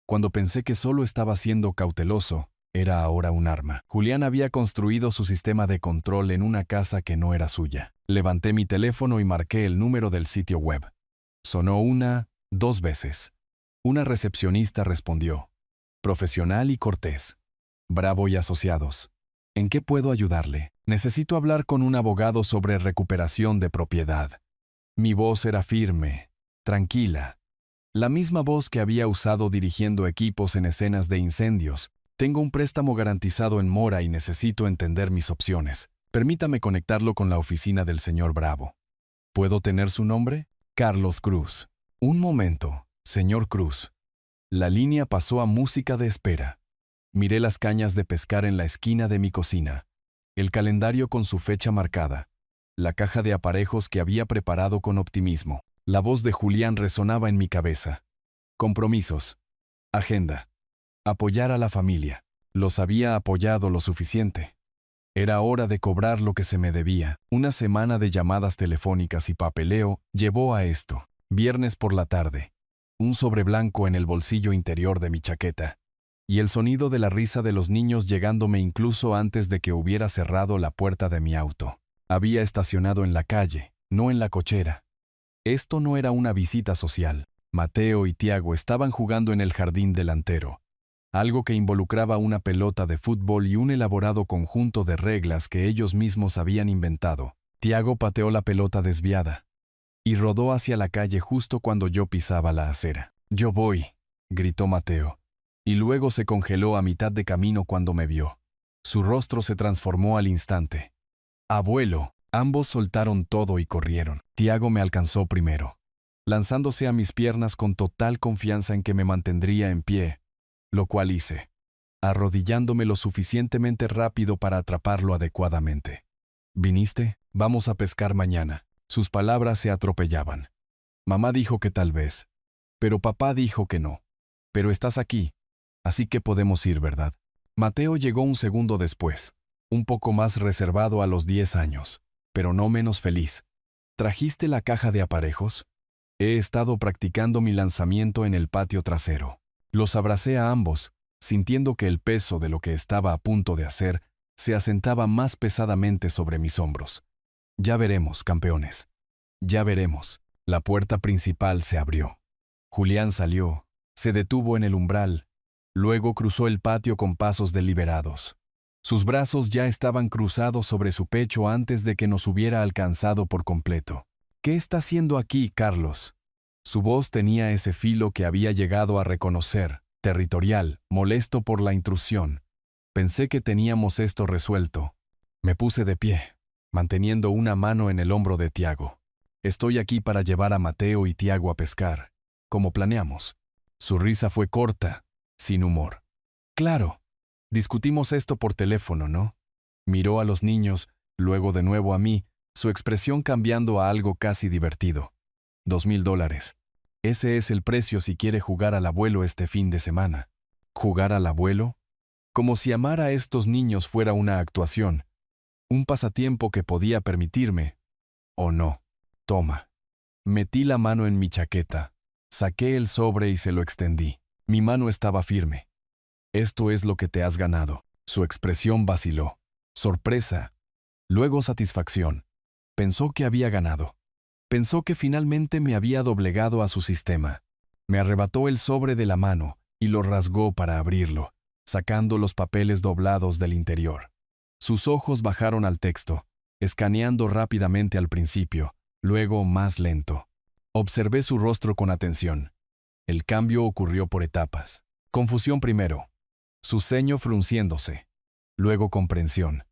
Cuando pensé que solo estaba siendo cauteloso, era ahora un arma. Julián había construido su sistema de control en una casa que no era suya. Levanté mi teléfono y marqué el número del sitio web. Sonó 1, 2 veces. Una recepcionista respondió. Profesional y cortés. Bravo y Asociados. ¿En qué puedo ayudarle? Necesito hablar con un abogado sobre recuperación de propiedad. Mi voz era firme, tranquila. La misma voz que había usado dirigiendo equipos en escenas de incendios. Tengo un préstamo garantizado en mora y necesito entender mis opciones. Permítame conectarlo con la oficina del señor Bravo. ¿Puedo tener su nombre? Carlos Cruz. Un momento, señor Cruz. La línea pasó a música de espera. Miré las cañas de pescar en la esquina de mi cocina. El calendario con su fecha marcada. La caja de aparejos que había preparado con optimismo. La voz de Julián resonaba en mi cabeza. Compromisos. Agenda. Apoyar a la familia. Los había apoyado lo suficiente. Era hora de cobrar lo que se me debía. Una semana de llamadas telefónicas y papeleo llevó a esto. Viernes por la tarde. Un sobre blanco en el bolsillo interior de mi chaqueta. Y el sonido de la risa de los niños llegándome incluso antes de que hubiera cerrado la puerta de mi auto. Había estacionado en la calle, no en la cochera. Esto no era una visita social. Mateo y Tiago estaban jugando en el jardín delantero. Algo que involucraba una pelota de fútbol y un elaborado conjunto de reglas que ellos mismos habían inventado. Tiago pateó la pelota desviada y rodó hacia la calle justo cuando yo pisaba la acera. «Yo voy», gritó Mateo, y luego se congeló a mitad de camino cuando me vio. Su rostro se transformó al instante. «Abuelo». Ambos soltaron todo y corrieron. Tiago me alcanzó primero. lanzándose a mis piernas con total confianza en que me mantendría en pie, lo cual hice, arrodillándome lo suficientemente rápido para atraparlo adecuadamente. ¿Viniste? Vamos a pescar mañana. Sus palabras se atropellaban. Mamá dijo que tal vez, pero papá dijo que no. Pero estás aquí, así que podemos ir, ¿verdad? Mateo llegó un segundo después, un poco más reservado a los 10 años, pero no menos feliz. ¿Trajiste la caja de aparejos? He estado practicando mi lanzamiento en el patio trasero. Los abracé a ambos, sintiendo que el peso de lo que estaba a punto de hacer se asentaba más pesadamente sobre mis hombros. Ya veremos, campeones. Ya veremos. La puerta principal se abrió. Julián salió, se detuvo en el umbral, luego cruzó el patio con pasos deliberados. Sus brazos ya estaban cruzados sobre su pecho antes de que nos hubiera alcanzado por completo. ¿Qué está haciendo aquí, Carlos? Su voz tenía ese filo que había llegado a reconocer, territorial, molesto por la intrusión. Pensé que teníamos esto resuelto. Me puse de pie, manteniendo una mano en el hombro de Tiago. Estoy aquí para llevar a Mateo y Tiago a pescar, como planeamos. Su risa fue corta, sin humor. Claro, discutimos esto por teléfono, ¿no? Miró a los niños, luego de nuevo a mí, su expresión cambiando a algo casi divertido. $2,000. Ese es el precio si quiere jugar al abuelo este fin de semana. ¿Jugar al abuelo? Como si amar a estos niños fuera una actuación, un pasatiempo que podía permitirme. ¿O no? Toma. Metí la mano en mi chaqueta, saqué el sobre y se lo extendí. Mi mano estaba firme. Esto es lo que te has ganado. Su expresión vaciló. Sorpresa. Luego satisfacción. Pensó que había ganado. Pensó que finalmente me había doblegado a su sistema. Me arrebató el sobre de la mano y lo rasgó para abrirlo, sacando los papeles doblados del interior. Sus ojos bajaron al texto, escaneando rápidamente al principio, luego más lento. Observé su rostro con atención. El cambio ocurrió por etapas. Confusión primero. Su ceño frunciéndose. Luego comprensión.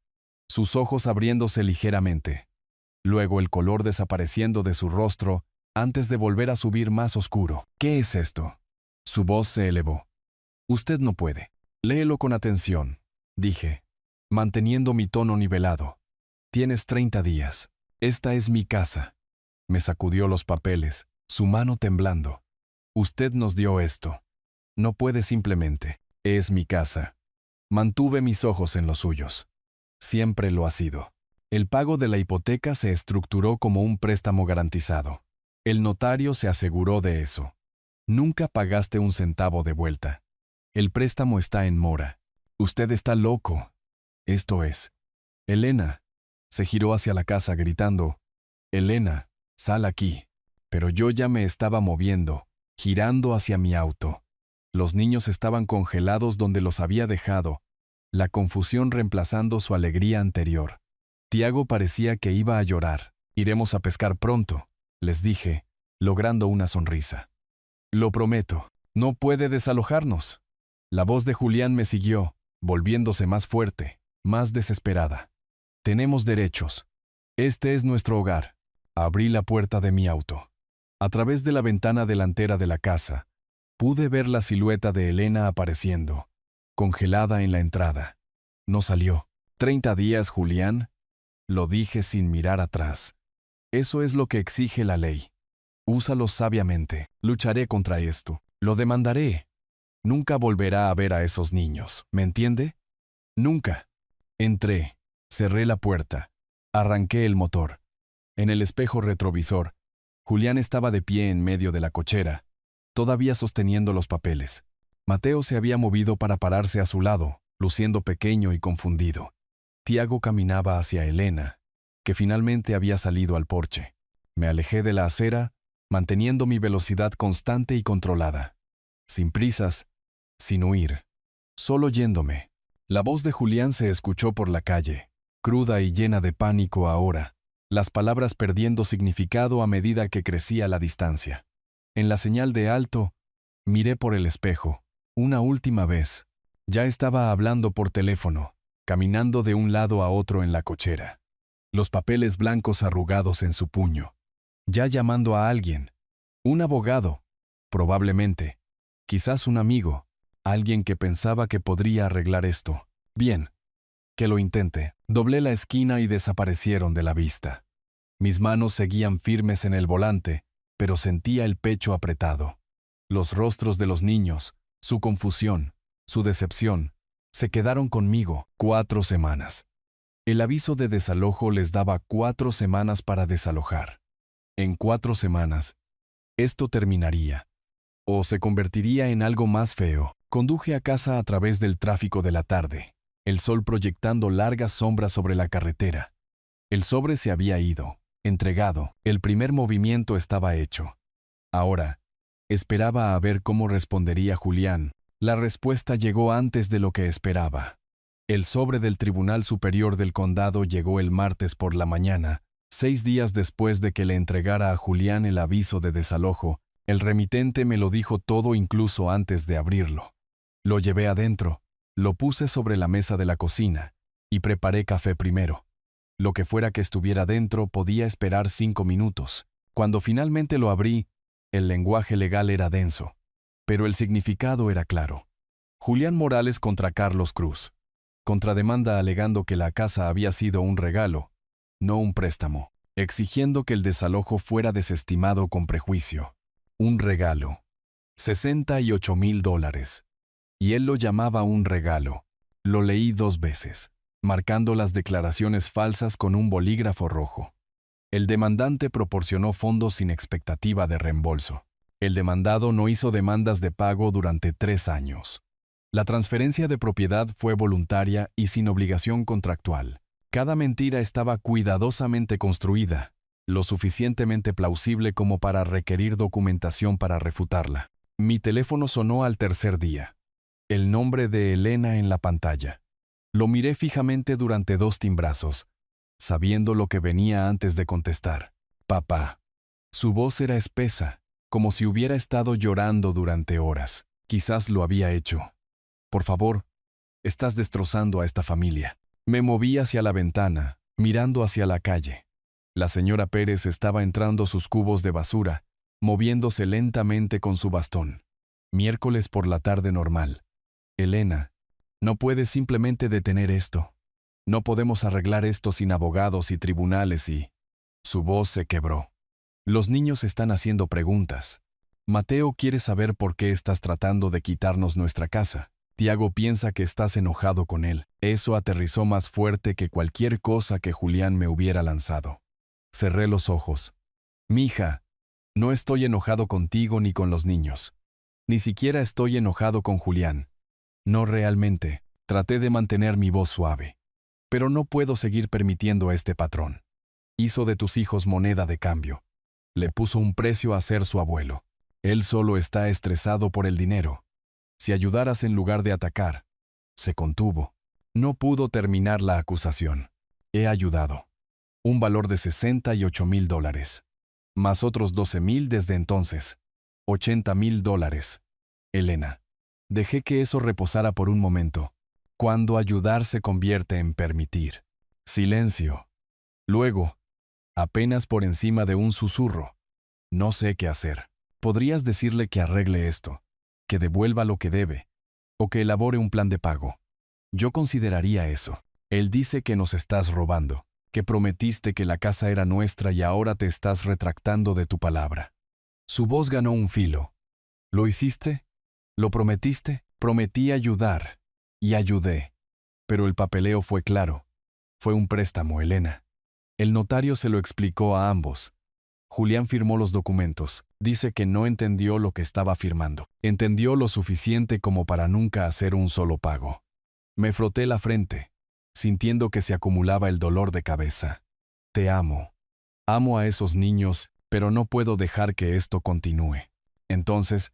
Sus ojos abriéndose ligeramente. Luego el color desapareciendo de su rostro antes de volver a subir más oscuro. ¿Qué es esto? Su voz se elevó. Usted no puede. Léelo con atención, dije, manteniendo mi tono nivelado. Tienes 30 días. Esta es mi casa. Me sacudió los papeles, su mano temblando. Usted nos dio esto. No puede simplemente. Es mi casa. Mantuve mis ojos en los suyos. Siempre lo ha sido. El pago de la hipoteca se estructuró como un préstamo garantizado. El notario se aseguró de eso. Nunca pagaste un centavo de vuelta. El préstamo está en mora. Usted está loco. Esto es. Elena. Se giró hacia la casa gritando. Elena, sal aquí. Pero yo ya me estaba moviendo, girando hacia mi auto. Los niños estaban congelados donde los había dejado, la confusión reemplazando su alegría anterior. Tiago parecía que iba a llorar. Iremos a pescar pronto, les dije, logrando una sonrisa. Lo prometo, no puede desalojarnos. La voz de Julián me siguió, volviéndose más fuerte, más desesperada. Tenemos derechos. Este es nuestro hogar. Abrí la puerta de mi auto. A través de la ventana delantera de la casa, pude ver la silueta de Elena apareciendo, congelada en la entrada. No salió. 30 días, Julián. Lo dije sin mirar atrás. Eso es lo que exige la ley. Úsalo sabiamente. Lucharé contra esto. Lo demandaré. Nunca volverá a ver a esos niños, ¿me entiende? Nunca. Entré. Cerré la puerta. Arranqué el motor. En el espejo retrovisor, Julián estaba de pie en medio de la cochera, todavía sosteniendo los papeles. Mateo se había movido para pararse a su lado, luciendo pequeño y confundido. Tiago caminaba hacia Elena, que finalmente había salido al porche. Me alejé de la acera, manteniendo mi velocidad constante y controlada. Sin prisas, sin huir, solo yéndome. La voz de Julián se escuchó por la calle, cruda y llena de pánico ahora, las palabras perdiendo significado a medida que crecía la distancia. En la señal de alto, miré por el espejo, una última vez. Ya estaba hablando por teléfono, caminando de un lado a otro en la cochera. Los papeles blancos arrugados en su puño. Ya llamando a alguien. Un abogado, probablemente. Quizás un amigo, alguien que pensaba que podría arreglar esto. Bien, que lo intente. Doblé la esquina y desaparecieron de la vista. Mis manos seguían firmes en el volante, pero sentía el pecho apretado. Los rostros de los niños, su confusión, su decepción, se quedaron conmigo 4 semanas. El aviso de desalojo les daba 4 semanas para desalojar. En 4 semanas, esto terminaría. O se convertiría en algo más feo. Conduje a casa a través del tráfico de la tarde, el sol proyectando largas sombras sobre la carretera. El sobre se había ido, entregado, el primer movimiento estaba hecho. Ahora, esperaba a ver cómo respondería Julián. La respuesta llegó antes de lo que esperaba. El sobre del Tribunal Superior del Condado llegó el martes por la mañana, 6 días después de que le entregara a Julián el aviso de desalojo. El remitente me lo dijo todo incluso antes de abrirlo. Lo llevé adentro, lo puse sobre la mesa de la cocina y preparé café primero. Lo que fuera que estuviera dentro podía esperar 5 minutos. Cuando finalmente lo abrí, el lenguaje legal era denso, pero el significado era claro. Julián Morales contra Carlos Cruz. Contrademanda alegando que la casa había sido un regalo, no un préstamo, exigiendo que el desalojo fuera desestimado con prejuicio. Un regalo. $68,000. Y él lo llamaba un regalo. Lo leí 2 veces, marcando las declaraciones falsas con un bolígrafo rojo. El demandante proporcionó fondos sin expectativa de reembolso. El demandado no hizo demandas de pago durante 3 años. La transferencia de propiedad fue voluntaria y sin obligación contractual. Cada mentira estaba cuidadosamente construida, lo suficientemente plausible como para requerir documentación para refutarla. Mi teléfono sonó al tercer día. El nombre de Elena en la pantalla. Lo miré fijamente durante 2 timbrazos, sabiendo lo que venía antes de contestar. Papá. Su voz era espesa, como si hubiera estado llorando durante horas. Quizás lo había hecho. Por favor, estás destrozando a esta familia. Me moví hacia la ventana, mirando hacia la calle. La señora Pérez estaba entrando sus cubos de basura, moviéndose lentamente con su bastón. Miércoles por la tarde normal. Elena, no puedes simplemente detener esto. No podemos arreglar esto sin abogados y tribunales y... Su voz se quebró. Los niños están haciendo preguntas. Mateo quiere saber por qué estás tratando de quitarnos nuestra casa. Tiago piensa que estás enojado con él. Eso aterrizó más fuerte que cualquier cosa que Julián me hubiera lanzado. Cerré los ojos. Mija, no estoy enojado contigo ni con los niños. Ni siquiera estoy enojado con Julián. No realmente. Traté de mantener mi voz suave. Pero no puedo seguir permitiendo a este patrón. Hizo de tus hijos moneda de cambio. Le puso un precio a ser su abuelo. Él solo está estresado por el dinero. Si ayudaras en lugar de atacar. Se contuvo. No pudo terminar la acusación. He ayudado. Un valor de $68,000. Más otros 12,000 desde entonces. $80,000. Elena. Dejé que eso reposara por un momento. Cuando ayudar se convierte en permitir. Silencio. Luego, apenas por encima de un susurro. No sé qué hacer. Podrías decirle que arregle esto, que devuelva lo que debe, o que elabore un plan de pago. Yo consideraría eso. Él dice que nos estás robando, que prometiste que la casa era nuestra y ahora te estás retractando de tu palabra. Su voz ganó un filo. ¿Lo hiciste? ¿Lo prometiste? Prometí ayudar. Y ayudé. Pero el papeleo fue claro. Fue un préstamo, Elena. El notario se lo explicó a ambos. Julián firmó los documentos. Dice que no entendió lo que estaba firmando. Entendió lo suficiente como para nunca hacer un solo pago. Me froté la frente, sintiendo que se acumulaba el dolor de cabeza. Te amo. Amo a esos niños, pero no puedo dejar que esto continúe. Entonces,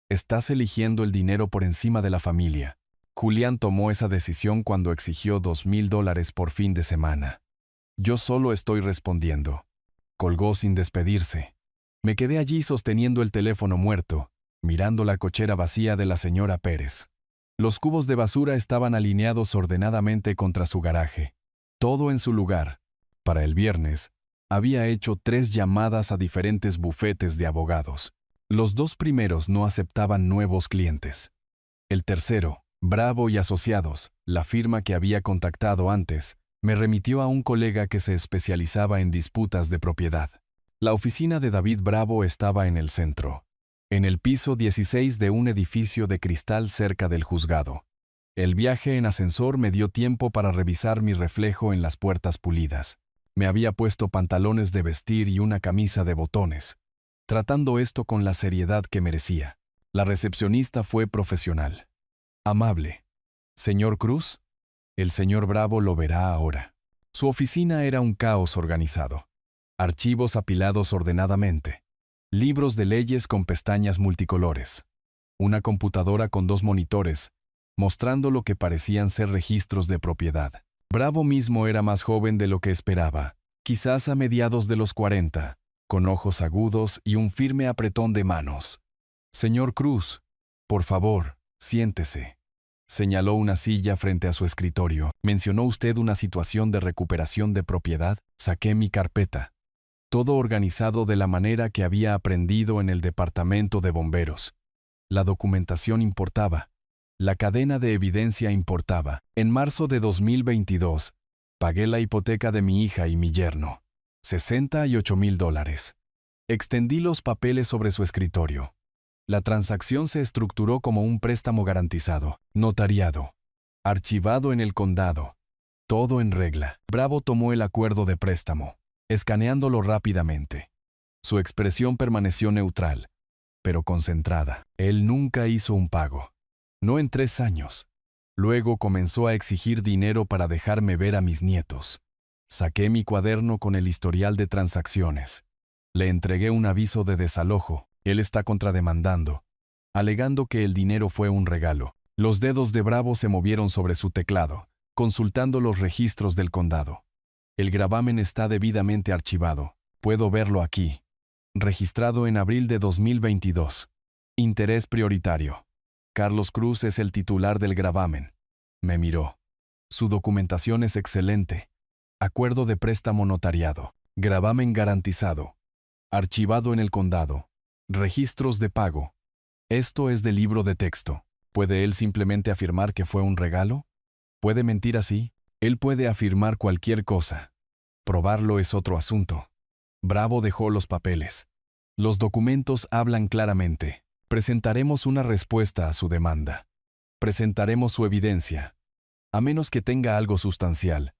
estás eligiendo el dinero por encima de la familia. Julián tomó esa decisión cuando exigió $2,000 por fin de semana. Yo solo estoy respondiendo. Colgó sin despedirse. Me quedé allí sosteniendo el teléfono muerto, mirando la cochera vacía de la señora Pérez. Los cubos de basura estaban alineados ordenadamente contra su garaje. Todo en su lugar. Para el viernes, Había hecho 3 llamadas a diferentes bufetes de abogados. Los 2 primeros no aceptaban nuevos clientes. El tercero, Bravo y Asociados, la firma que había contactado antes, me remitió a un colega que se especializaba en disputas de propiedad. La oficina de David Bravo estaba en el centro, en el piso 16 de un edificio de cristal cerca del juzgado. El viaje en ascensor me dio tiempo para revisar mi reflejo en las puertas pulidas. Me había puesto pantalones de vestir y una camisa de botones, tratando esto con la seriedad que merecía. La recepcionista fue profesional. Amable. ¿Señor Cruz? El señor Bravo lo verá ahora. Su oficina era un caos organizado. Archivos apilados ordenadamente. Libros de leyes con pestañas multicolores. Una computadora con 2 monitores, mostrando lo que parecían ser registros de propiedad. Bravo mismo era más joven de lo que esperaba, quizás a mediados de los 40, con ojos agudos y un firme apretón de manos. Señor Cruz, por favor, siéntese. Señaló una silla frente a su escritorio. ¿Mencionó usted una situación de recuperación de propiedad? Saqué mi carpeta. Todo organizado de la manera que había aprendido en el departamento de bomberos. La documentación importaba. La cadena de evidencia importaba. En marzo de 2022, pagué la hipoteca de mi hija y mi yerno. $68,000. Extendí los papeles sobre su escritorio. La transacción se estructuró como un préstamo garantizado, notariado, archivado en el condado. Todo en regla. Bravo tomó el acuerdo de préstamo, escaneándolo rápidamente. Su expresión permaneció neutral, pero concentrada. Él nunca hizo un pago. No en 3 años. Luego comenzó a exigir dinero para dejarme ver a mis nietos. Saqué mi cuaderno con el historial de transacciones. Le entregué un aviso de desalojo. Él está contrademandando, alegando que el dinero fue un regalo. Los dedos de Bravo se movieron sobre su teclado, consultando los registros del condado. El gravamen está debidamente archivado. Puedo verlo aquí. Registrado en abril de 2022. Interés prioritario. Carlos Cruz es el titular del gravamen. Me miró. Su documentación es excelente. Acuerdo de préstamo notariado. Gravamen garantizado. Archivado en el condado. Registros de pago. Esto es del libro de texto. ¿Puede él simplemente afirmar que fue un regalo? ¿Puede mentir así? Él puede afirmar cualquier cosa. Probarlo es otro asunto. Bravo dejó los papeles. Los documentos hablan claramente. Presentaremos una respuesta a su demanda. Presentaremos su evidencia. A menos que tenga algo sustancial.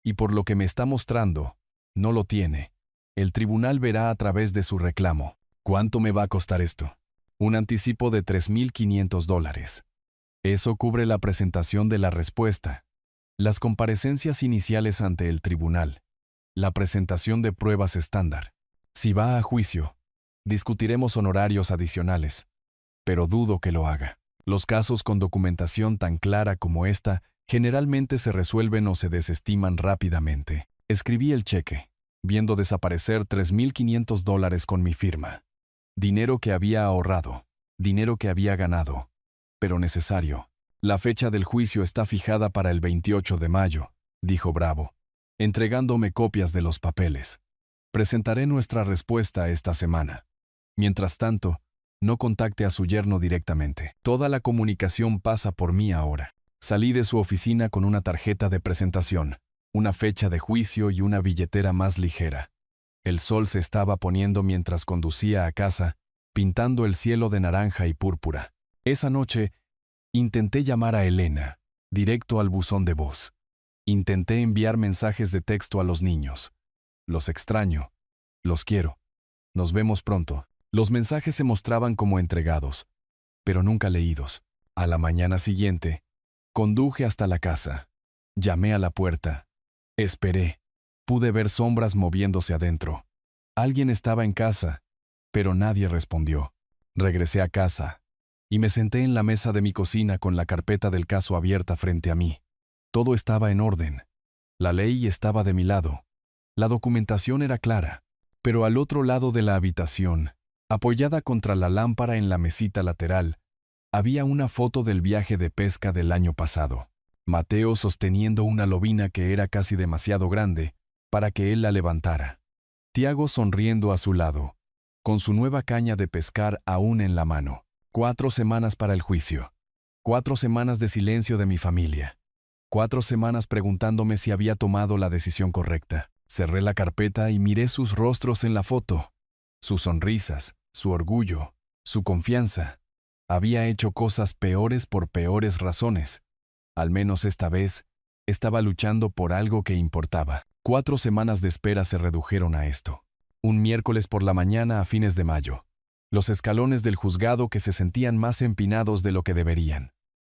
Y por lo que me está mostrando, no lo tiene. El tribunal verá a través de su reclamo. ¿Cuánto me va a costar esto? Un anticipo de $3,500. Eso cubre la presentación de la respuesta, las comparecencias iniciales ante el tribunal, la presentación de pruebas estándar. Si va a juicio, discutiremos honorarios adicionales, pero dudo que lo haga. Los casos con documentación tan clara como esta generalmente se resuelven o se desestiman rápidamente. Escribí el cheque, viendo desaparecer $3,500 con mi firma. Dinero que había ahorrado, dinero que había ganado, pero necesario. La fecha del juicio está fijada para el 28 de mayo, dijo Bravo, entregándome copias de los papeles. Presentaré nuestra respuesta esta semana. Mientras tanto, no contacte a su yerno directamente. Toda la comunicación pasa por mí ahora. Salí de su oficina con una tarjeta de presentación, una fecha de juicio y una billetera más ligera. El sol se estaba poniendo mientras conducía a casa, pintando el cielo de naranja y púrpura. Esa noche, intenté llamar a Elena, directo al buzón de voz. Intenté enviar mensajes de texto a los niños. Los extraño. Los quiero. Nos vemos pronto. Los mensajes se mostraban como entregados, pero nunca leídos. A la mañana siguiente, conduje hasta la casa. Llamé a la puerta. Esperé. Pude ver sombras moviéndose adentro. Alguien estaba en casa, pero nadie respondió. Regresé a casa y me senté en la mesa de mi cocina con la carpeta del caso abierta frente a mí. Todo estaba en orden. La ley estaba de mi lado. La documentación era clara, pero al otro lado de la habitación, apoyada contra la lámpara en la mesita lateral, había una foto del viaje de pesca del año pasado. Mateo sosteniendo una lobina que era casi demasiado grande para que él la levantara. Tiago sonriendo a su lado, con su nueva caña de pescar aún en la mano. 4 semanas para el juicio. 4 semanas de silencio de mi familia. 4 semanas preguntándome si había tomado la decisión correcta. Cerré la carpeta y miré sus rostros en la foto. Sus sonrisas, su orgullo, su confianza. Había hecho cosas peores por peores razones. Al menos esta vez, estaba luchando por algo que importaba. 4 semanas de espera se redujeron a esto. Un miércoles por la mañana a fines de mayo. Los escalones del juzgado que se sentían más empinados de lo que deberían.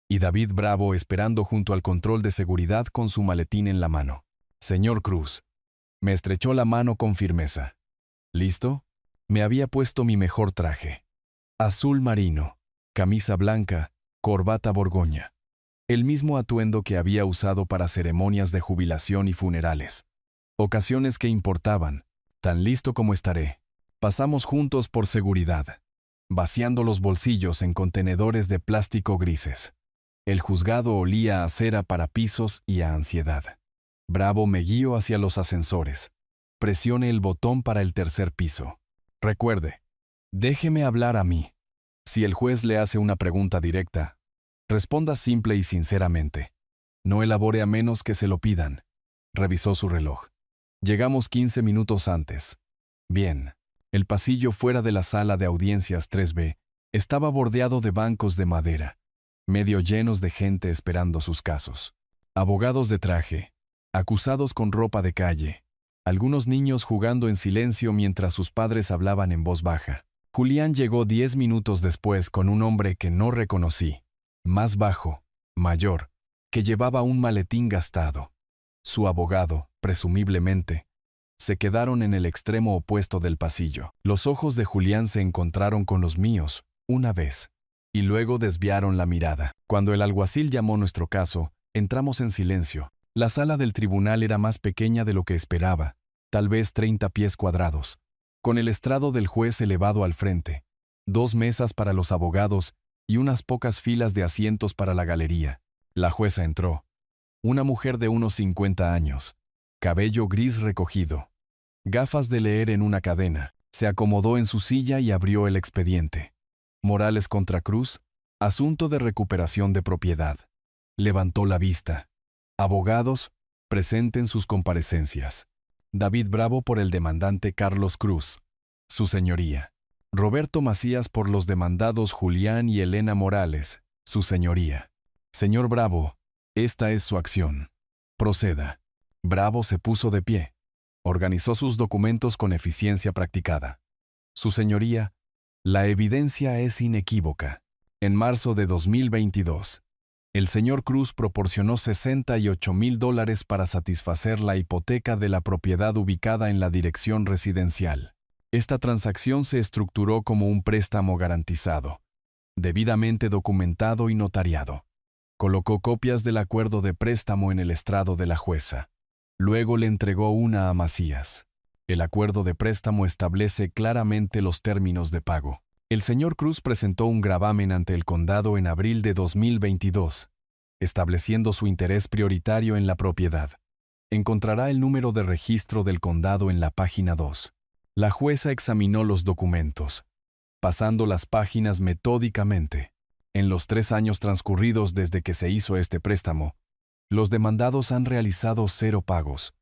Y David Bravo esperando junto al control de seguridad con su maletín en la mano. Señor Cruz. Me estrechó la mano con firmeza. ¿Listo? Me había puesto mi mejor traje. Azul marino, camisa blanca, corbata borgoña. El mismo atuendo que había usado para ceremonias de jubilación y funerales. Ocasiones que importaban, tan listo como estaré. Pasamos juntos por seguridad, vaciando los bolsillos en contenedores de plástico grises. El juzgado olía a cera para pisos y a ansiedad. Bravo me guió hacia los ascensores. Presione el botón para el tercer piso. Recuerde, déjeme hablar a mí. Si el juez le hace una pregunta directa, responda simple y sinceramente. No elabore a menos que se lo pidan. Revisó su reloj. Llegamos 15 minutos antes. Bien. El pasillo fuera de la sala de audiencias 3B estaba bordeado de bancos de madera, medio llenos de gente esperando sus casos. Abogados de traje, acusados con ropa de calle, algunos niños jugando en silencio mientras sus padres hablaban en voz baja. Julián llegó 10 minutos después con un hombre que no reconocí, más bajo, mayor, que llevaba un maletín gastado. Su abogado, presumiblemente, se quedaron en el extremo opuesto del pasillo. Los ojos de Julián se encontraron con los míos, una vez, y luego desviaron la mirada. Cuando el alguacil llamó nuestro caso, entramos en silencio. La sala del tribunal era más pequeña de lo que esperaba, tal vez 30 pies cuadrados, con el estrado del juez elevado al frente, 2 mesas para los abogados y unas pocas filas de asientos para la galería. La jueza entró. Una mujer de unos 50 años, cabello gris recogido, gafas de leer en una cadena, se acomodó en su silla y abrió el expediente. Morales contra Cruz, asunto de recuperación de propiedad. Levantó la vista. Abogados, presenten sus comparecencias. David Bravo por el demandante Carlos Cruz. Su señoría. Roberto Macías por los demandados Julián y Elena Morales. Su señoría. Señor Bravo, esta es su acción. Proceda. Bravo se puso de pie. Organizó sus documentos con eficiencia practicada. Su señoría, la evidencia es inequívoca. En marzo de 2022, el señor Cruz proporcionó $68,000 para satisfacer la hipoteca de la propiedad ubicada en la dirección residencial. Esta transacción se estructuró como un préstamo garantizado, debidamente documentado y notariado. Colocó copias del acuerdo de préstamo en el estrado de la jueza. Luego le entregó una a Macías. El acuerdo de préstamo establece claramente los términos de pago. El señor Cruz presentó un gravamen ante el condado en abril de 2022, estableciendo su interés prioritario en la propiedad. Encontrará el número de registro del condado en la página 2. La jueza examinó los documentos, pasando las páginas metódicamente. En los 3 años transcurridos desde que se hizo este préstamo, los demandados han realizado 0 pagos,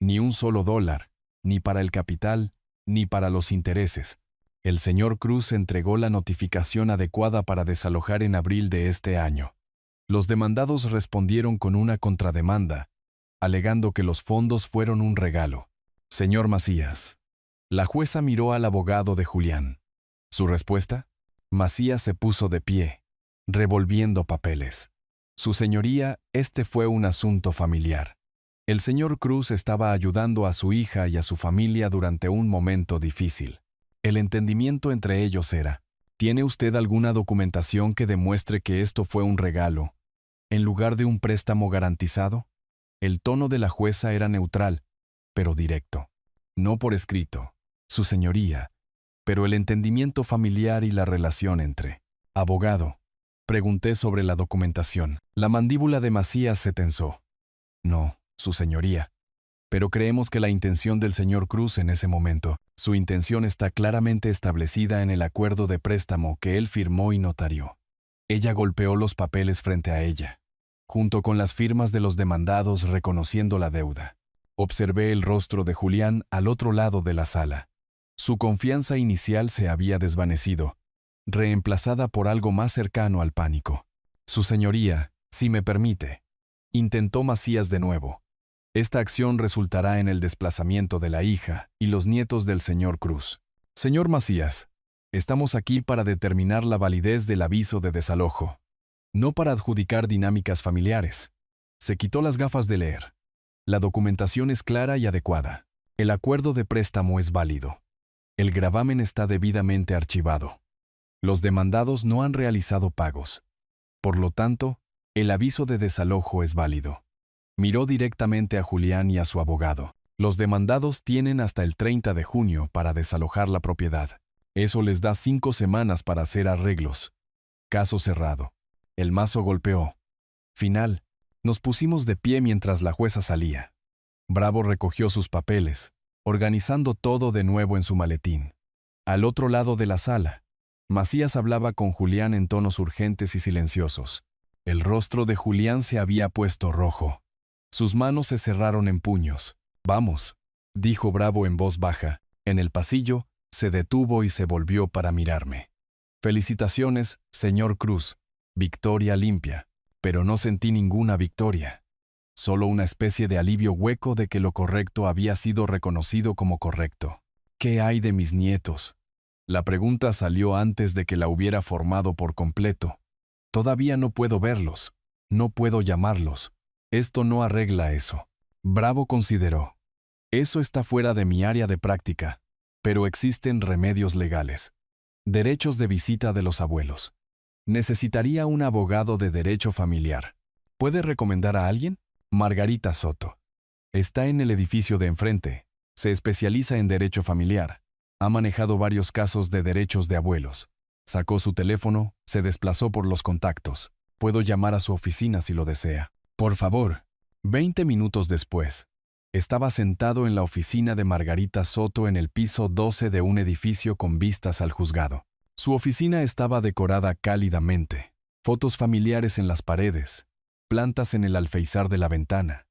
ni un solo dólar, ni para el capital, ni para los intereses. El señor Cruz entregó la notificación adecuada para desalojar en abril de este año. Los demandados respondieron con una contrademanda, alegando que los fondos fueron un regalo. Señor Macías. La jueza miró al abogado de Julián. ¿Su respuesta? Macías se puso de pie, revolviendo papeles. Su señoría, este fue un asunto familiar. El señor Cruz estaba ayudando a su hija y a su familia durante un momento difícil. El entendimiento entre ellos era: ¿tiene usted alguna documentación que demuestre que esto fue un regalo, en lugar de un préstamo garantizado? El tono de la jueza era neutral, pero directo. No por escrito, su señoría, pero el entendimiento familiar y la relación entre. Abogado. Pregunté sobre la documentación. La mandíbula de Macías se tensó. No, su señoría. Pero creemos que la intención del señor Cruz en ese momento, su intención está claramente establecida en el acuerdo de préstamo que él firmó y notarió. Ella golpeó los papeles frente a ella, junto con las firmas de los demandados reconociendo la deuda. Observé el rostro de Julián al otro lado de la sala. Su confianza inicial se había desvanecido, reemplazada por algo más cercano al pánico. Su señoría, si me permite, intentó Macías de nuevo. Esta acción resultará en el desplazamiento de la hija y los nietos del señor Cruz. Señor Macías, estamos aquí para determinar la validez del aviso de desalojo, no para adjudicar dinámicas familiares. Se quitó las gafas de leer. La documentación es clara y adecuada. El acuerdo de préstamo es válido. El gravamen está debidamente archivado. Los demandados no han realizado pagos. Por lo tanto, el aviso de desalojo es válido. Miró directamente a Julián y a su abogado. Los demandados tienen hasta el 30 de junio para desalojar la propiedad. Eso les da 5 semanas para hacer arreglos. Caso cerrado. El mazo golpeó. Final. Nos pusimos de pie mientras la jueza salía. Bravo recogió sus papeles, organizando todo de nuevo en su maletín. Al otro lado de la sala, Macías hablaba con Julián en tonos urgentes y silenciosos. El rostro de Julián se había puesto rojo. Sus manos se cerraron en puños. «Vamos», dijo Bravo en voz baja. En el pasillo, se detuvo y se volvió para mirarme. «Felicitaciones, señor Cruz. Victoria limpia». Pero no sentí ninguna victoria. Solo una especie de alivio hueco de que lo correcto había sido reconocido como correcto. ¿Qué hay de mis nietos? La pregunta salió antes de que la hubiera formado por completo. Todavía no puedo verlos. No puedo llamarlos. Esto no arregla eso. Bravo consideró. Eso está fuera de mi área de práctica, pero existen remedios legales. Derechos de visita de los abuelos. Necesitaría un abogado de derecho familiar. ¿Puede recomendar a alguien? Margarita Soto. Está en el edificio de enfrente. Se especializa en derecho familiar. Ha manejado varios casos de derechos de abuelos. Sacó su teléfono, se desplazó por los contactos. Puedo llamar a su oficina si lo desea. Por favor. 20 minutos después, estaba sentado en la oficina de Margarita Soto en el piso 12 de un edificio con vistas al juzgado. Su oficina estaba decorada cálidamente. Fotos familiares en las paredes, plantas en el alféizar de la ventana,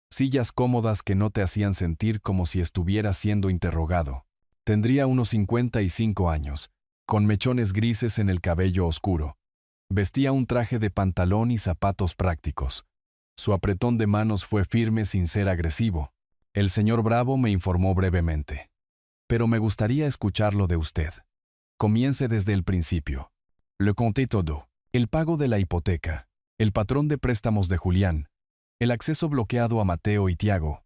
sillas cómodas que no te hacían sentir como si estuvieras siendo interrogado. Tendría unos 55 años, con mechones grises en el cabello oscuro. Vestía un traje de pantalón y zapatos prácticos. Su apretón de manos fue firme sin ser agresivo. El señor Bravo me informó brevemente. Pero me gustaría escucharlo de usted. Comience desde el principio. Le conté todo. El pago de la hipoteca, el patrón de préstamos de Julián, el acceso bloqueado a Mateo y Tiago,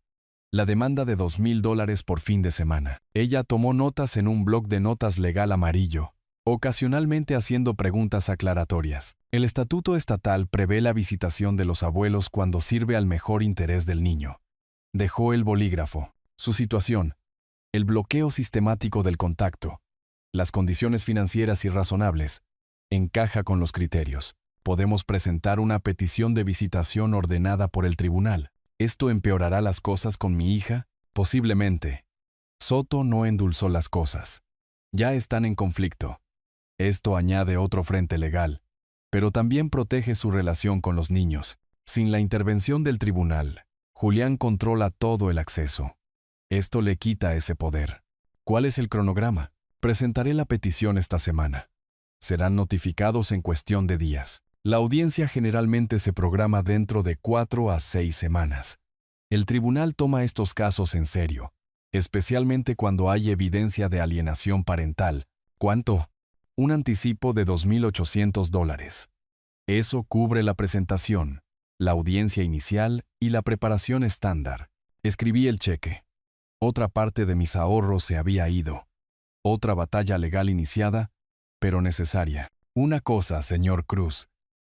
la demanda de $2,000 por fin de semana. Ella tomó notas en un bloc de notas legal amarillo, ocasionalmente haciendo preguntas aclaratorias. El estatuto estatal prevé la visitación de los abuelos cuando sirve al mejor interés del niño. Dejó el bolígrafo. Su situación, el bloqueo sistemático del contacto, las condiciones financieras irrazonables, encaja con los criterios. Podemos presentar una petición de visitación ordenada por el tribunal. ¿Esto empeorará las cosas con mi hija? Posiblemente. Soto no endulzó las cosas. Ya están en conflicto. Esto añade otro frente legal, pero también protege su relación con los niños. Sin la intervención del tribunal, Julián controla todo el acceso. Esto le quita ese poder. ¿Cuál es el cronograma? Presentaré la petición esta semana. Serán notificados en cuestión de días. La audiencia generalmente se programa dentro de 4 a 6 semanas. El tribunal toma estos casos en serio, especialmente cuando hay evidencia de alienación parental. ¿Cuánto? Un anticipo de $2,800. Eso cubre la presentación, la audiencia inicial y la preparación estándar. Escribí el cheque. Otra parte de mis ahorros se había ido. Otra batalla legal iniciada, pero necesaria. Una cosa, señor Cruz.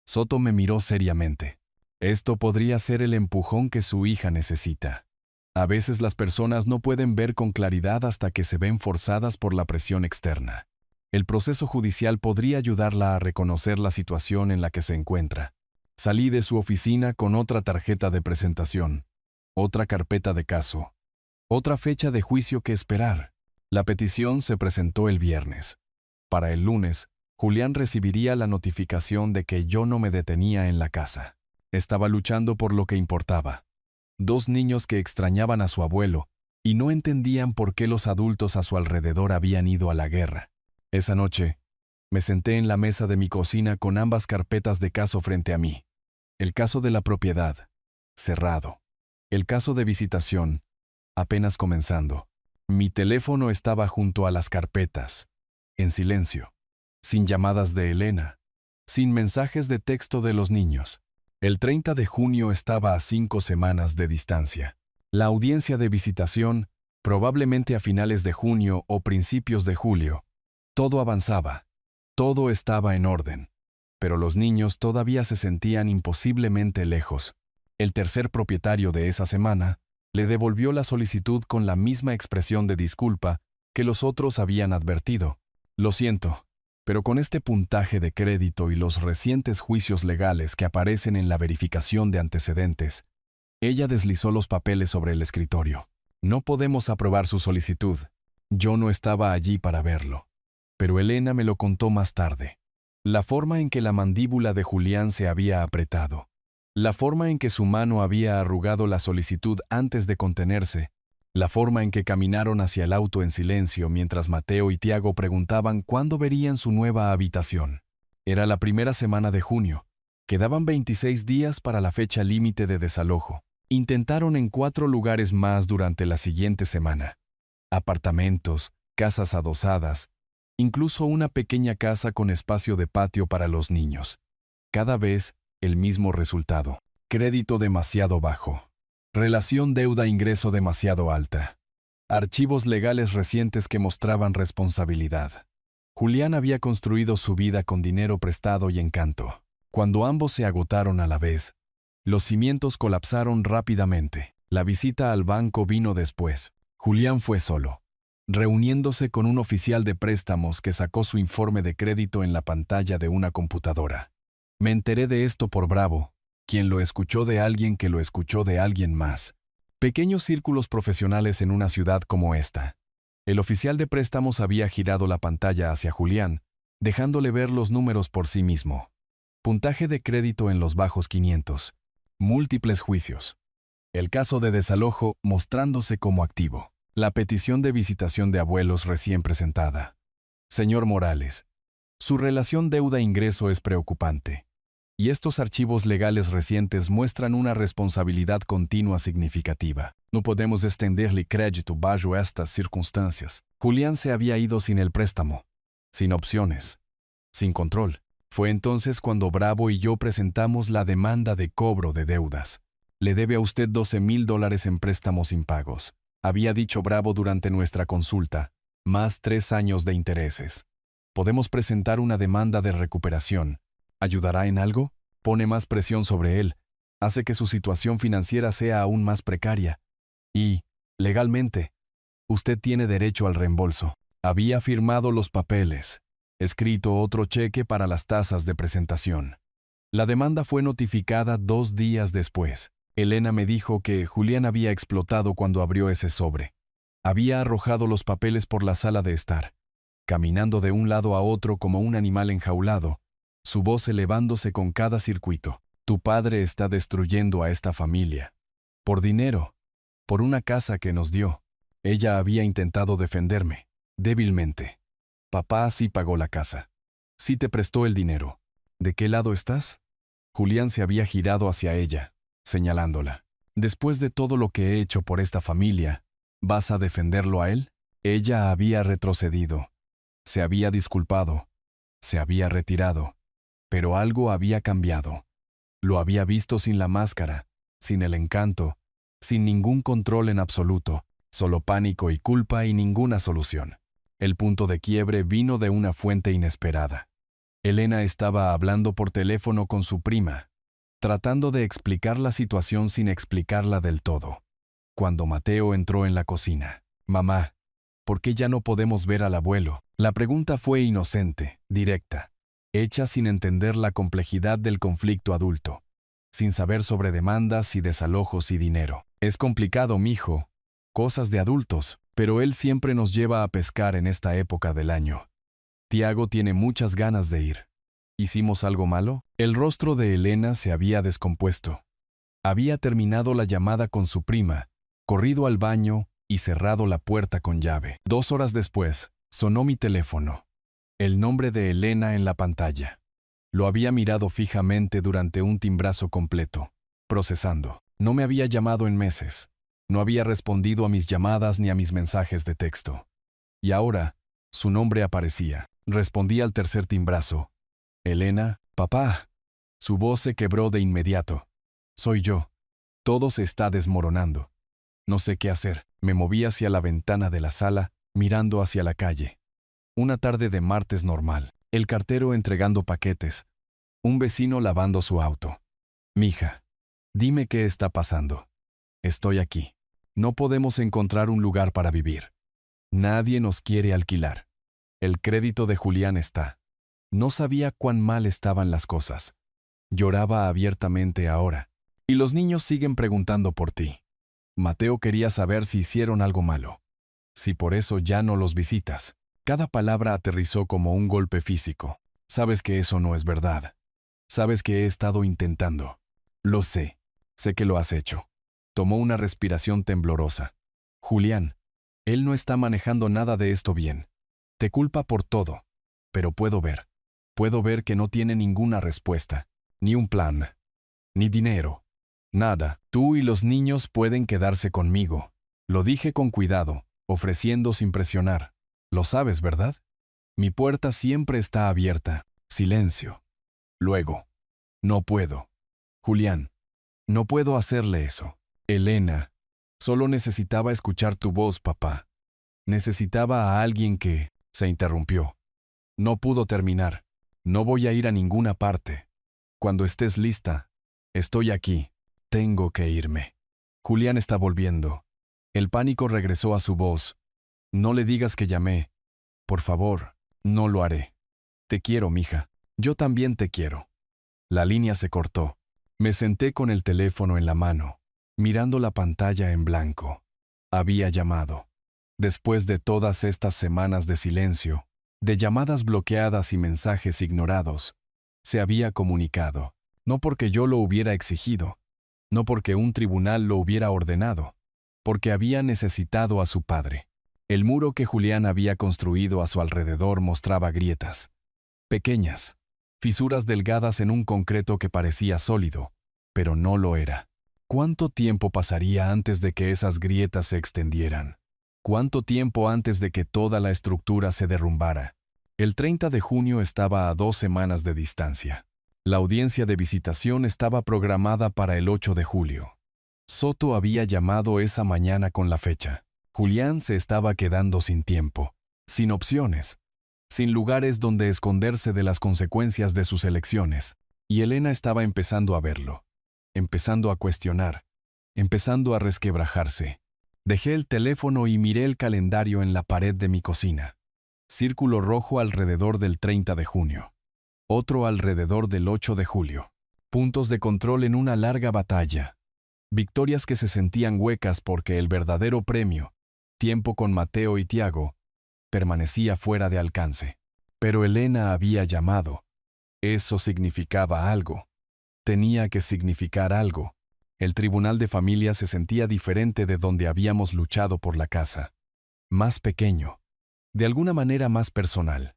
Soto me miró seriamente. Esto podría ser el empujón que su hija necesita. A veces las personas no pueden ver con claridad hasta que se ven forzadas por la presión externa. El proceso judicial podría ayudarla a reconocer la situación en la que se encuentra. Salí de su oficina con otra tarjeta de presentación. otra carpeta de caso, otra fecha de juicio que esperar. La petición se presentó el viernes. Para el lunes, Julián recibiría la notificación de que yo no me detenía en la casa. Estaba luchando por lo que importaba. 2 niños que extrañaban a su abuelo y no entendían por qué los adultos a su alrededor habían ido a la guerra. Esa noche, me senté en la mesa de mi cocina con ambas carpetas de caso frente a mí. El caso de la propiedad, cerrado. El caso de visitación, apenas comenzando. Mi teléfono estaba junto a las carpetas, en silencio, sin llamadas de Elena, sin mensajes de texto de los niños. El 30 de junio estaba a 5 semanas de distancia. La audiencia de visitación, probablemente a finales de junio o principios de julio. Todo avanzaba. Todo estaba en orden. Pero los niños todavía se sentían imposiblemente lejos. El tercer propietario de esa semana le devolvió la solicitud con la misma expresión de disculpa que los otros habían advertido. Lo siento, pero con este puntaje de crédito y los recientes juicios legales que aparecen en la verificación de antecedentes, ella deslizó los papeles sobre el escritorio. No podemos aprobar su solicitud. Yo no estaba allí para verlo. Pero Elena me lo contó más tarde. La forma en que la mandíbula de Julián se había apretado. La forma en que su mano había arrugado la solicitud antes de contenerse. La forma en que caminaron hacia el auto en silencio mientras Mateo y Tiago preguntaban cuándo verían su nueva habitación. Era la primera semana de junio. Quedaban 26 días para la fecha límite de desalojo. Intentaron en 4 lugares más durante la siguiente semana. Apartamentos, casas adosadas, incluso una pequeña casa con espacio de patio para los niños. Cada vez, el mismo resultado. Crédito demasiado bajo. Relación deuda-ingreso demasiado alta. Archivos legales recientes que mostraban responsabilidad. Julián había construido su vida con dinero prestado y encanto. Cuando ambos se agotaron a la vez, los cimientos colapsaron rápidamente. La visita al banco vino después. Julián fue solo, reuniéndose con un oficial de préstamos que sacó su informe de crédito en la pantalla de una computadora. Me enteré de esto por Bravo, quien lo escuchó de alguien que lo escuchó de alguien más. Pequeños círculos profesionales en una ciudad como esta. El oficial de préstamos había girado la pantalla hacia Julián, dejándole ver los números por sí mismo. Puntaje de crédito en los bajos 500. Múltiples juicios. El caso de desalojo mostrándose como activo. La petición de visitación de abuelos recién presentada. Señor Morales, su relación deuda-ingreso es preocupante. Y estos archivos legales recientes muestran una responsabilidad continua significativa. No podemos extenderle crédito bajo estas circunstancias. Julián se había ido sin el préstamo, sin opciones, sin control. Fue entonces cuando Bravo y yo presentamos la demanda de cobro de deudas. Le debe a usted $12,000 en préstamos impagos. Había dicho Bravo durante nuestra consulta, más 3 años de intereses. Podemos presentar una demanda de recuperación. ¿Ayudará en algo? Pone más presión sobre él, hace que su situación financiera sea aún más precaria. Y, legalmente, usted tiene derecho al reembolso. Había firmado los papeles, escrito otro cheque para las tasas de presentación. La demanda fue notificada 2 días después. Elena me dijo que Julián había explotado cuando abrió ese sobre. Había arrojado los papeles por la sala de estar, caminando de un lado a otro como un animal enjaulado, su voz elevándose con cada circuito. Tu padre está destruyendo a esta familia. Por dinero, por una casa que nos dio. Ella había intentado defenderme, débilmente. Papá sí pagó la casa. Sí te prestó el dinero. ¿De qué lado estás? Julián se había girado hacia ella, señalándola. Después de todo lo que he hecho por esta familia, ¿vas a defenderlo a él? Ella había retrocedido. Se había disculpado. Se había retirado. Pero algo había cambiado. Lo había visto sin la máscara, sin el encanto, sin ningún control en absoluto, solo pánico y culpa y ninguna solución. El punto de quiebre vino de una fuente inesperada. Elena estaba hablando por teléfono con su prima, tratando de explicar la situación sin explicarla del todo. Cuando Mateo entró en la cocina. Mamá, ¿por qué ya no podemos ver al abuelo? La pregunta fue inocente, directa, hecha sin entender la complejidad del conflicto adulto. sin saber sobre demandas y desalojos y dinero. Es complicado, mijo. Cosas de adultos, pero él siempre nos lleva a pescar en esta época del año. Tiago tiene muchas ganas de ir. ¿Hicimos algo malo? El rostro de Elena se había descompuesto. Había terminado la llamada con su prima, corrido al baño y cerrado la puerta con llave. 2 horas después, sonó mi teléfono. El nombre de Elena en la pantalla. Lo había mirado fijamente durante un timbrazo completo, procesando. No me había llamado en meses. No había respondido a mis llamadas ni a mis mensajes de texto. Y ahora, su nombre aparecía. Respondí al tercer timbrazo. Elena, papá. Su voz se quebró de inmediato. Soy yo. Todo se está desmoronando. No sé qué hacer. Me moví hacia la ventana de la sala, mirando hacia la calle. Una tarde de martes normal. El cartero entregando paquetes. Un vecino lavando su auto. Mija, dime qué está pasando. Estoy aquí. No podemos encontrar un lugar para vivir. Nadie nos quiere alquilar. El crédito de Julián está. No sabía cuán mal estaban las cosas. Lloraba abiertamente ahora. Y los niños siguen preguntando por ti. Mateo quería saber si hicieron algo malo. Si por eso ya no los visitas. Cada palabra aterrizó como un golpe físico. Sabes que eso no es verdad. Sabes que he estado intentando. Lo sé. Sé que lo has hecho. Tomó una respiración temblorosa. Julián, él no está manejando nada de esto bien. Te culpa por todo. Pero puedo ver que no tiene ninguna respuesta. Ni un plan. Ni dinero. Nada. Tú y los niños pueden quedarse conmigo. Lo dije con cuidado, ofreciendo sin presionar. Lo sabes, ¿verdad? Mi puerta siempre está abierta. Silencio. Luego. No puedo. Julián, no puedo hacerle eso. Elena, solo necesitaba escuchar tu voz, papá. Necesitaba a alguien que... Se interrumpió. No pudo terminar. No voy a ir a ninguna parte. Cuando estés lista, estoy aquí. Tengo que irme. Julián está volviendo. El pánico regresó a su voz. No le digas que llamé. Por favor, no lo haré. Te quiero, mija. Yo también te quiero. La línea se cortó. Me senté con el teléfono en la mano, mirando la pantalla en blanco. Había llamado. Después de todas estas semanas de silencio, de llamadas bloqueadas y mensajes ignorados, se había comunicado. No porque yo lo hubiera exigido, no porque un tribunal lo hubiera ordenado, porque había necesitado a su padre. El muro que Julián había construido a su alrededor mostraba grietas, pequeñas, fisuras delgadas en un concreto que parecía sólido, pero no lo era. ¿Cuánto tiempo pasaría antes de que esas grietas se extendieran? ¿Cuánto tiempo antes de que toda la estructura se derrumbara? El 30 de junio estaba a 2 semanas de distancia. La audiencia de visitación estaba programada para el 8 de julio. Soto había llamado esa mañana con la fecha. Julián se estaba quedando sin tiempo, sin opciones, sin lugares donde esconderse de las consecuencias de sus elecciones, y Elena estaba empezando a verlo, empezando a cuestionar, empezando a resquebrajarse. Dejé el teléfono y miré el calendario en la pared de mi cocina. Círculo rojo alrededor del 30 de junio. Otro alrededor del 8 de julio. Puntos de control en una larga batalla. Victorias que se sentían huecas porque el verdadero premio, tiempo con Mateo y Tiago, permanecía fuera de alcance. Pero Elena había llamado. Eso significaba algo. Tenía que significar algo. El tribunal de familia se sentía diferente de donde habíamos luchado por la casa. Más pequeño. De alguna manera más personal.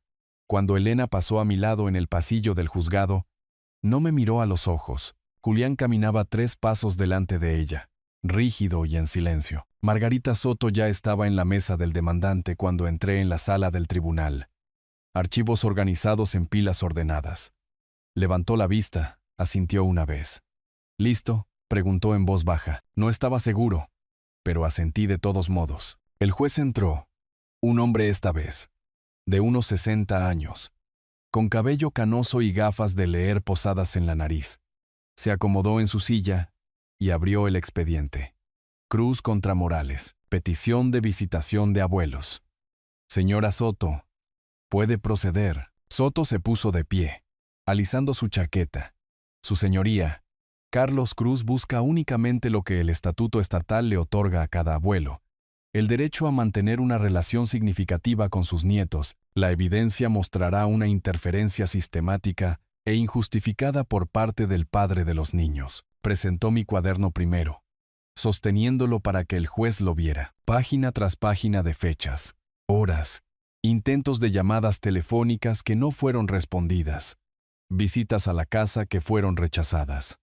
Cuando Elena pasó a mi lado en el pasillo del juzgado, no me miró a los ojos. Julián caminaba 3 pasos delante de ella, rígido y en silencio. Margarita Soto ya estaba en la mesa del demandante cuando entré en la sala del tribunal. Archivos organizados en pilas ordenadas. Levantó la vista, asintió una vez. ¿Listo?, preguntó en voz baja. No estaba seguro, pero asentí de todos modos. El juez entró. Un hombre esta vez, de unos 60 años, con cabello canoso y gafas de leer posadas en la nariz. Se acomodó en su silla y abrió el expediente. Cruz contra Morales. Petición de visitación de abuelos. Señora Soto, puede proceder. Soto se puso de pie, alisando su chaqueta. Su señoría, Carlos Cruz busca únicamente lo que el estatuto estatal le otorga a cada abuelo: el derecho a mantener una relación significativa con sus nietos. La evidencia mostrará una interferencia sistemática e injustificada por parte del padre de los niños. Presentó mi cuaderno primero, sosteniéndolo para que el juez lo viera. Página tras página de fechas, horas, intentos de llamadas telefónicas que no fueron respondidas, visitas a la casa que fueron rechazadas.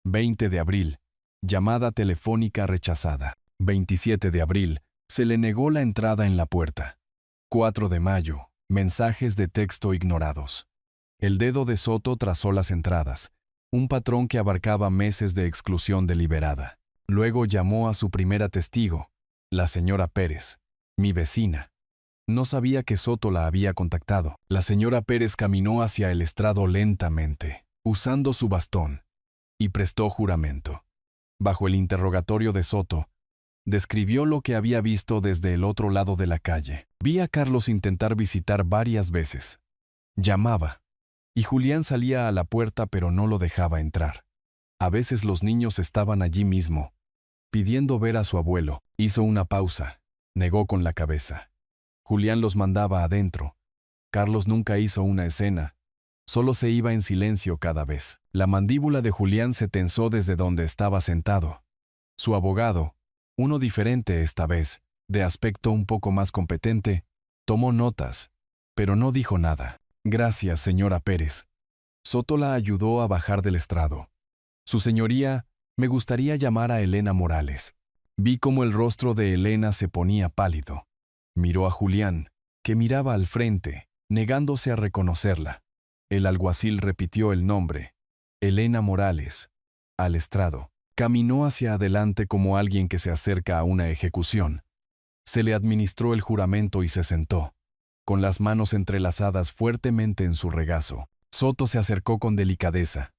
20 de abril, llamada telefónica rechazada. 27 de abril, se le negó la entrada en la puerta. 4 de mayo, mensajes de texto ignorados. El dedo de Soto trazó las entradas, un patrón que abarcaba meses de exclusión deliberada. Luego llamó a su primera testigo, la señora Pérez, mi vecina. No sabía que Soto la había contactado. La señora Pérez caminó hacia el estrado lentamente, usando su bastón, y prestó juramento. Bajo el interrogatorio de Soto, describió lo que había visto desde el otro lado de la calle. Vi a Carlos intentar visitar varias veces. Llamaba, y Julián salía a la puerta pero no lo dejaba entrar. A veces los niños estaban allí mismo, pidiendo ver a su abuelo. Hizo una pausa, negó con la cabeza. Julián los mandaba adentro. Carlos nunca hizo una escena, solo se iba en silencio cada vez. La mandíbula de Julián se tensó desde donde estaba sentado. Su abogado, uno diferente esta vez, de aspecto un poco más competente, tomó notas, pero no dijo nada. Gracias, señora Pérez. Soto la ayudó a bajar del estrado. Su señoría, me gustaría llamar a Elena Morales. Vi cómo el rostro de Elena se ponía pálido. Miró a Julián, que miraba al frente, negándose a reconocerla. El alguacil repitió el nombre, Elena Morales, al estrado. Caminó hacia adelante como alguien que se acerca a una ejecución. Se le administró el juramento y se sentó, con las manos entrelazadas fuertemente en su regazo. Soto se acercó con delicadeza,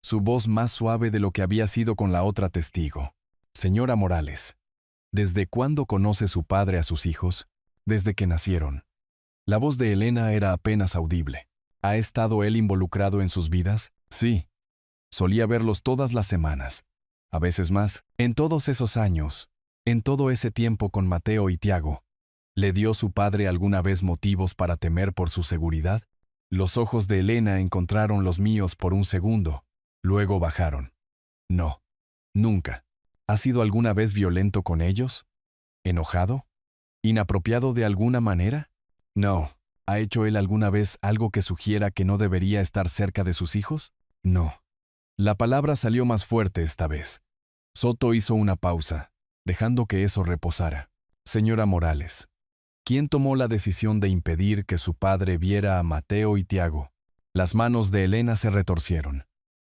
su voz más suave de lo que había sido con la otra testigo. Señora Morales, ¿desde cuándo conoce su padre a sus hijos? Desde que nacieron. La voz de Elena era apenas audible. ¿Ha estado él involucrado en sus vidas? Sí. Solía verlos todas las semanas. A veces más. En todos esos años, en todo ese tiempo con Mateo y Tiago, ¿le dio su padre alguna vez motivos para temer por su seguridad? Los ojos de Elena encontraron los míos por un segundo, luego bajaron. No, nunca. ¿Ha sido alguna vez violento con ellos? ¿Enojado? ¿Inapropiado de alguna manera? No. ¿Ha hecho él alguna vez algo que sugiera que no debería estar cerca de sus hijos? No. La palabra salió más fuerte esta vez. Soto hizo una pausa, dejando que eso reposara. Señora Morales, ¿quién tomó la decisión de impedir que su padre viera a Mateo y Tiago? Las manos de Elena se retorcieron.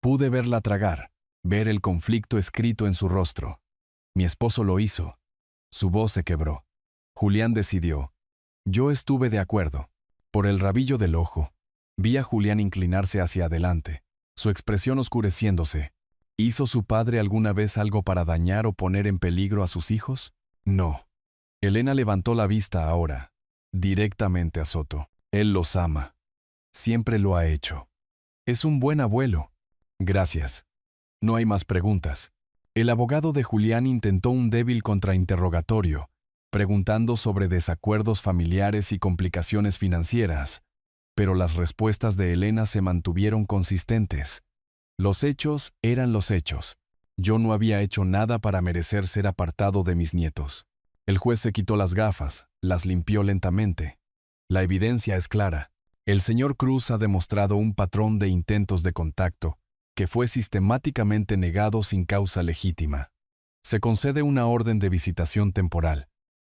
Pude verla tragar, ver el conflicto escrito en su rostro. Mi esposo lo hizo. Su voz se quebró. Julián decidió. Yo estuve de acuerdo. Por el rabillo del ojo, vi a Julián inclinarse hacia adelante, su expresión oscureciéndose. ¿Hizo su padre alguna vez algo para dañar o poner en peligro a sus hijos? No. Elena levantó la vista ahora, directamente a Soto. Él los ama. Siempre lo ha hecho. Es un buen abuelo. Gracias. No hay más preguntas. El abogado de Julián intentó un débil contrainterrogatorio, preguntando sobre desacuerdos familiares y complicaciones financieras, pero las respuestas de Elena se mantuvieron consistentes. Los hechos eran los hechos. Yo no había hecho nada para merecer ser apartado de mis nietos. El juez se quitó las gafas, las limpió lentamente. La evidencia es clara. El señor Cruz ha demostrado un patrón de intentos de contacto que fue sistemáticamente negado sin causa legítima. Se concede una orden de visitación temporal,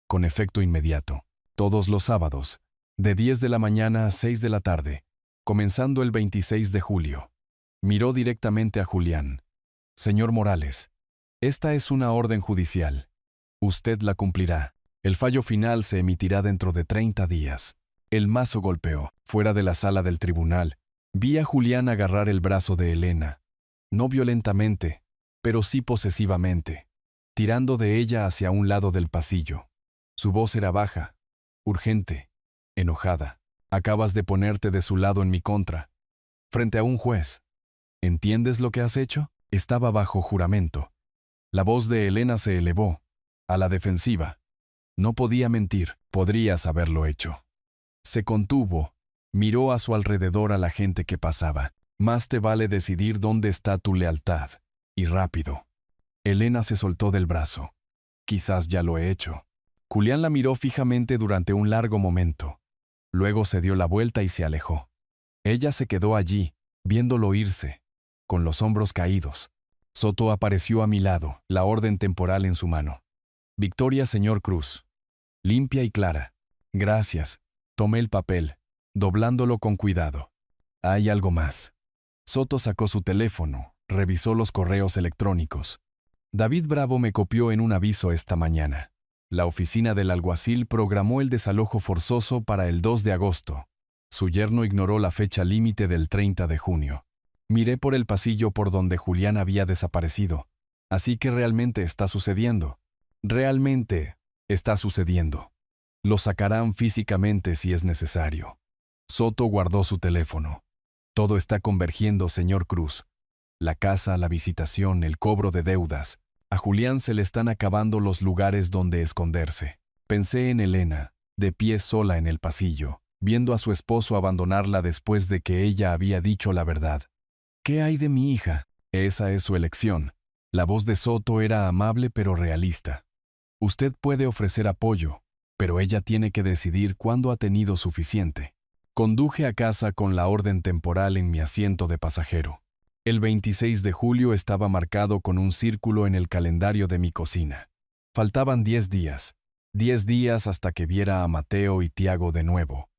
con efecto inmediato, todos los sábados, de 10 de la mañana a 6 de la tarde, comenzando el 26 de julio. Miró directamente a Julián. Señor Morales, esta es una orden judicial. Usted la cumplirá. El fallo final se emitirá dentro de 30 días. El mazo golpeó. Fuera de la sala del tribunal, vi a Julián agarrar el brazo de Elena. No violentamente, pero sí posesivamente, tirando de ella hacia un lado del pasillo. Su voz era baja, urgente, enojada. Acabas de ponerte de su lado en mi contra, frente a un juez. ¿Entiendes lo que has hecho? Estaba bajo juramento. La voz de Elena se elevó, a la defensiva. No podía mentir, podrías haberlo hecho. Se contuvo, miró a su alrededor a la gente que pasaba. Más te vale decidir dónde está tu lealtad, y rápido. Elena se soltó del brazo. Quizás ya lo he hecho. Julián la miró fijamente durante un largo momento. Luego se dio la vuelta y se alejó. Ella se quedó allí, viéndolo irse, con los hombros caídos. Soto apareció a mi lado, la orden temporal en su mano. Victoria, señor Cruz. Limpia y clara. Gracias. Tomé el papel, doblándolo con cuidado. Hay algo más. Soto sacó su teléfono, revisó los correos electrónicos. David Bravo me copió en un aviso esta mañana. La oficina del alguacil programó el desalojo forzoso para el 2 de agosto. Su yerno ignoró la fecha límite del 30 de junio. Miré por el pasillo por donde Julián había desaparecido. Así que realmente está sucediendo. Realmente está sucediendo. Lo sacarán físicamente si es necesario. Soto guardó su teléfono. Todo está convergiendo, señor Cruz. La casa, la visitación, el cobro de deudas. A Julián se le están acabando los lugares donde esconderse. Pensé en Elena, de pie sola en el pasillo, viendo a su esposo abandonarla después de que ella había dicho la verdad. ¿Qué hay de mi hija? Esa es su elección. La voz de Soto era amable pero realista. Usted puede ofrecer apoyo, pero ella tiene que decidir cuándo ha tenido suficiente. Conduje a casa con la orden temporal en mi asiento de pasajero. El 26 de julio estaba marcado con un círculo en el calendario de mi cocina. Faltaban 10 días. 10 días hasta que viera a Mateo y Tiago de nuevo.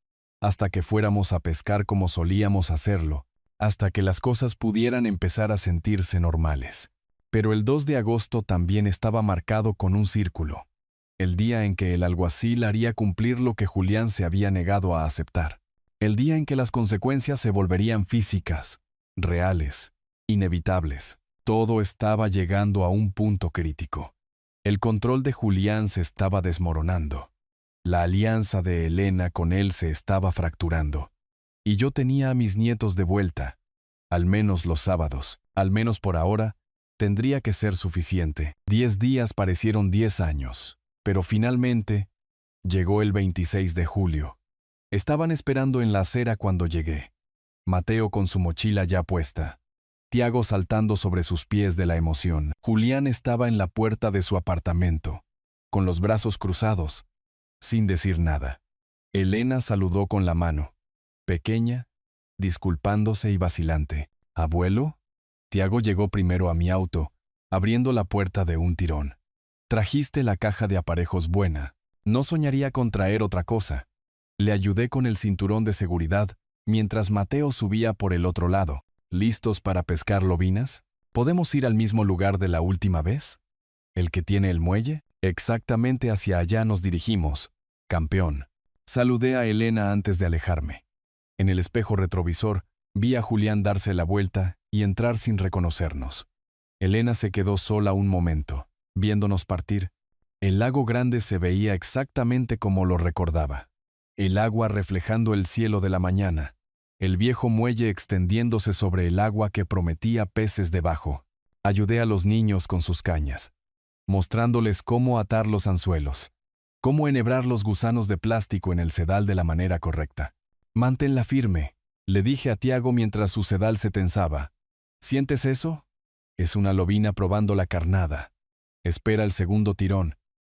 Hasta que fuéramos a pescar como solíamos hacerlo. Hasta que las cosas pudieran empezar a sentirse normales. Pero el 2 de agosto también estaba marcado con un círculo. El día en que el alguacil haría cumplir lo que Julián se había negado a aceptar. El día en que las consecuencias se volverían físicas, reales, inevitables. Todo estaba llegando a un punto crítico. El control de Julián se estaba desmoronando. La alianza de Elena con él se estaba fracturando. Y yo tenía a mis nietos de vuelta. Al menos los sábados, al menos por ahora, tendría que ser suficiente. 10 días parecieron 10 años. Pero finalmente, llegó el 26 de julio. Estaban esperando en la acera cuando llegué. Mateo con su mochila ya puesta. Tiago saltando sobre sus pies de la emoción. Julián estaba en la puerta de su apartamento, con los brazos cruzados, sin decir nada. Elena saludó con la mano, pequeña, disculpándose y vacilante. ¿Abuelo? Tiago llegó primero a mi auto, abriendo la puerta de un tirón. Trajiste la caja de aparejos buena. No soñaría con traer otra cosa. Le ayudé con el cinturón de seguridad, mientras Mateo subía por el otro lado. ¿Listos para pescar lobinas? ¿Podemos ir al mismo lugar de la última vez? ¿El que tiene el muelle? Exactamente hacia allá nos dirigimos, campeón. Saludé a Elena antes de alejarme. En el espejo retrovisor, vi a Julián darse la vuelta y entrar sin reconocernos. Elena se quedó sola un momento, viéndonos partir. El lago grande se veía exactamente como lo recordaba. El agua reflejando el cielo de la mañana, el viejo muelle extendiéndose sobre el agua que prometía peces debajo. Ayudé a los niños con sus cañas, mostrándoles cómo atar los anzuelos, cómo enhebrar los gusanos de plástico en el sedal de la manera correcta. Manténla firme, le dije a Tiago mientras su sedal se tensaba. ¿Sientes eso? Es una lobina probando la carnada. Espera el segundo tirón,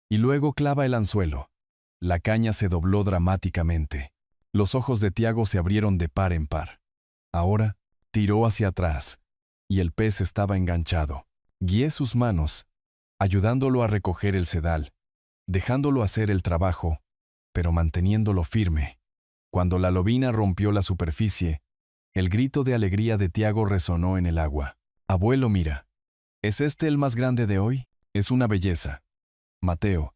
y luego clava el anzuelo. La caña se dobló dramáticamente. Los ojos de Tiago se abrieron de par en par. Ahora, tiró hacia atrás, y el pez estaba enganchado. Guié sus manos, ayudándolo a recoger el sedal, dejándolo hacer el trabajo, pero manteniéndolo firme. Cuando la lobina rompió la superficie, el grito de alegría de Tiago resonó en el agua. «Abuelo, mira. ¿Es este el más grande de hoy? Es una belleza. Mateo.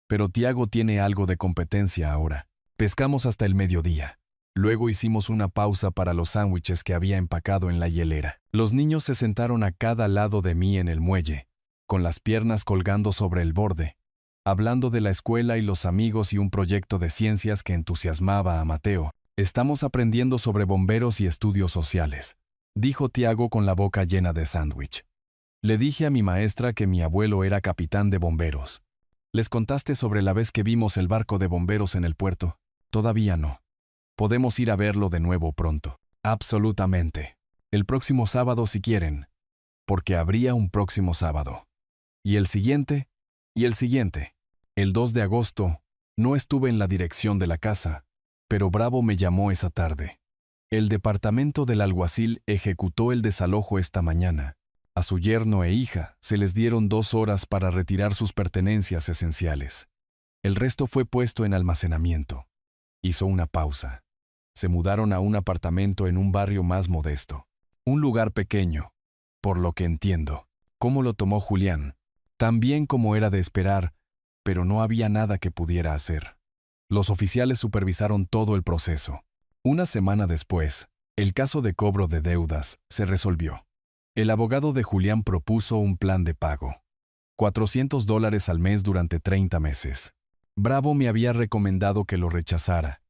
Pero Tiago tiene algo de competencia ahora». Pescamos hasta el mediodía. Luego hicimos una pausa para los sándwiches que había empacado en la hielera. Los niños se sentaron a cada lado de mí en el muelle, con las piernas colgando sobre el borde, hablando de la escuela y los amigos y un proyecto de ciencias que entusiasmaba a Mateo. «Estamos aprendiendo sobre bomberos y estudios sociales», dijo Tiago con la boca llena de sándwich. Le dije a mi maestra que mi abuelo era capitán de bomberos. ¿Les contaste sobre la vez que vimos el barco de bomberos en el puerto? Todavía no. Podemos ir a verlo de nuevo pronto. Absolutamente. El próximo sábado si quieren. Porque habría un próximo sábado. Y el siguiente, y el siguiente. El 2 de agosto, no estuve en la dirección de la casa, pero Bravo me llamó esa tarde. El departamento del alguacil ejecutó el desalojo esta mañana. A su yerno e hija se les dieron 2 horas para retirar sus pertenencias esenciales. El resto fue puesto en almacenamiento. Hizo una pausa. Se mudaron a un apartamento en un barrio más modesto. Un lugar pequeño, por lo que entiendo. ¿Cómo lo tomó Julián? Tan bien como era de esperar, pero no había nada que pudiera hacer. Los oficiales supervisaron todo el proceso. Una semana después, el caso de cobro de deudas se resolvió. El abogado de Julián propuso un plan de pago. $400 al mes durante 30 meses. Bravo me había recomendado que lo rechazara,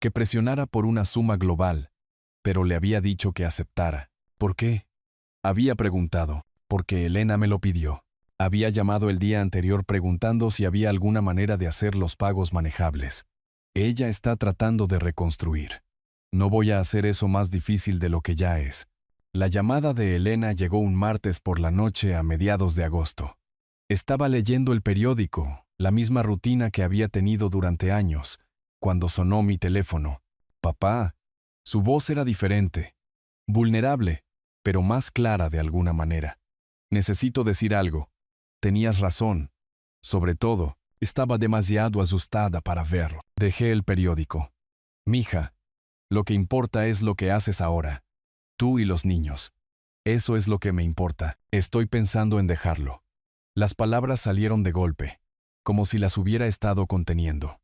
que presionara por una suma global, pero le había dicho que aceptara. ¿Por qué? Había preguntado, porque Elena me lo pidió. Había llamado el día anterior preguntando si había alguna manera de hacer los pagos manejables. Ella está tratando de reconstruir. No voy a hacer eso más difícil de lo que ya es. La llamada de Elena llegó un martes por la noche a mediados de agosto. Estaba leyendo el periódico, la misma rutina que había tenido durante años, cuando sonó mi teléfono. Papá. Su voz era diferente, vulnerable, pero más clara de alguna manera. Necesito decir algo. Tenías razón. Sobre todo, estaba demasiado asustada para verlo. Dejé el periódico. Mija, lo que importa es lo que haces ahora. Tú y los niños. Eso es lo que me importa. Estoy pensando en dejarlo. Las palabras salieron de golpe, como si las hubiera estado conteniendo.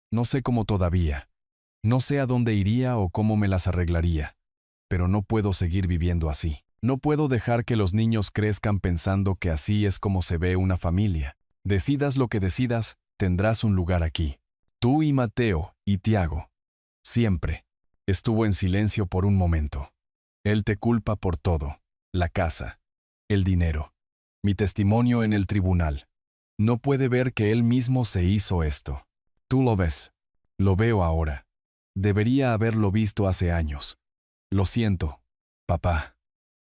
No sé cómo todavía. No sé a dónde iría o cómo me las arreglaría. Pero no puedo seguir viviendo así. No puedo dejar que los niños crezcan pensando que así es como se ve una familia. Decidas lo que decidas, tendrás un lugar aquí. Tú y Mateo y Tiago. Siempre. Estuvo en silencio por un momento. Él te culpa por todo. La casa. El dinero. Mi testimonio en el tribunal. No puede ver que él mismo se hizo esto. Tú lo ves. Lo veo ahora. Debería haberlo visto hace años. Lo siento, papá.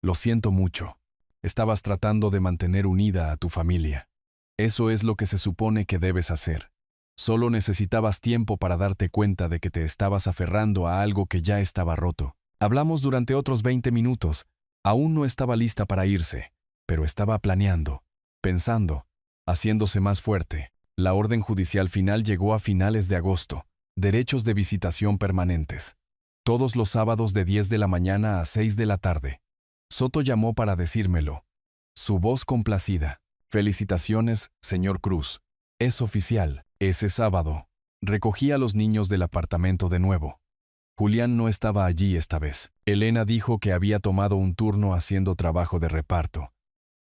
Lo siento mucho. Estabas tratando de mantener unida a tu familia. Eso es lo que se supone que debes hacer. Solo necesitabas tiempo para darte cuenta de que te estabas aferrando a algo que ya estaba roto. Hablamos durante otros 20 minutos. Aún no estaba lista para irse, pero estaba planeando, pensando, haciéndose más fuerte. La orden judicial final llegó a finales de agosto. Derechos de visitación permanentes. Todos los sábados de 10 de la mañana a 6 de la tarde. Soto llamó para decírmelo. Su voz complacida. Felicitaciones, señor Cruz. Es oficial. Ese sábado, recogí a los niños del apartamento de nuevo. Julián no estaba allí esta vez. Elena dijo que había tomado un turno haciendo trabajo de reparto.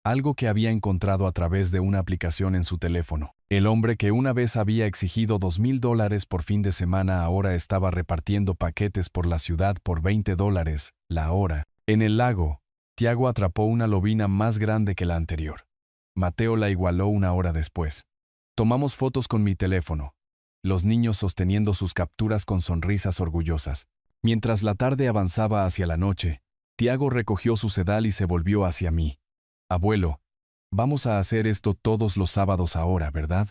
Algo que había encontrado a través de una aplicación en su teléfono. El hombre que una vez había exigido $2,000 por fin de semana ahora estaba repartiendo paquetes por la ciudad por $20 la hora. En el lago, Tiago atrapó una lobina más grande que la anterior. Mateo la igualó una hora después. Tomamos fotos con mi teléfono, los niños sosteniendo sus capturas con sonrisas orgullosas. Mientras la tarde avanzaba hacia la noche, Tiago recogió su sedal y se volvió hacia mí. Abuelo, vamos a hacer esto todos los sábados ahora, ¿verdad?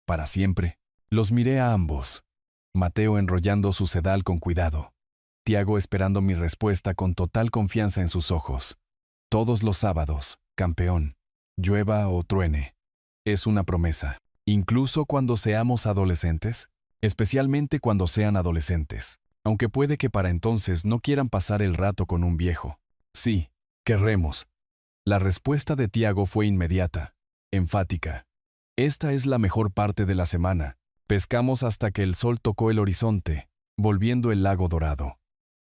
Para siempre. Los miré a ambos. Mateo enrollando su sedal con cuidado. Tiago esperando mi respuesta con total confianza en sus ojos. Todos los sábados, campeón. Llueva o truene. Es una promesa. Incluso cuando seamos adolescentes, especialmente cuando sean adolescentes, aunque puede que para entonces no quieran pasar el rato con un viejo. Sí, querremos. La respuesta de Tiago fue inmediata, enfática. Esta es la mejor parte de la semana. Pescamos hasta que el sol tocó el horizonte, volviendo el lago dorado.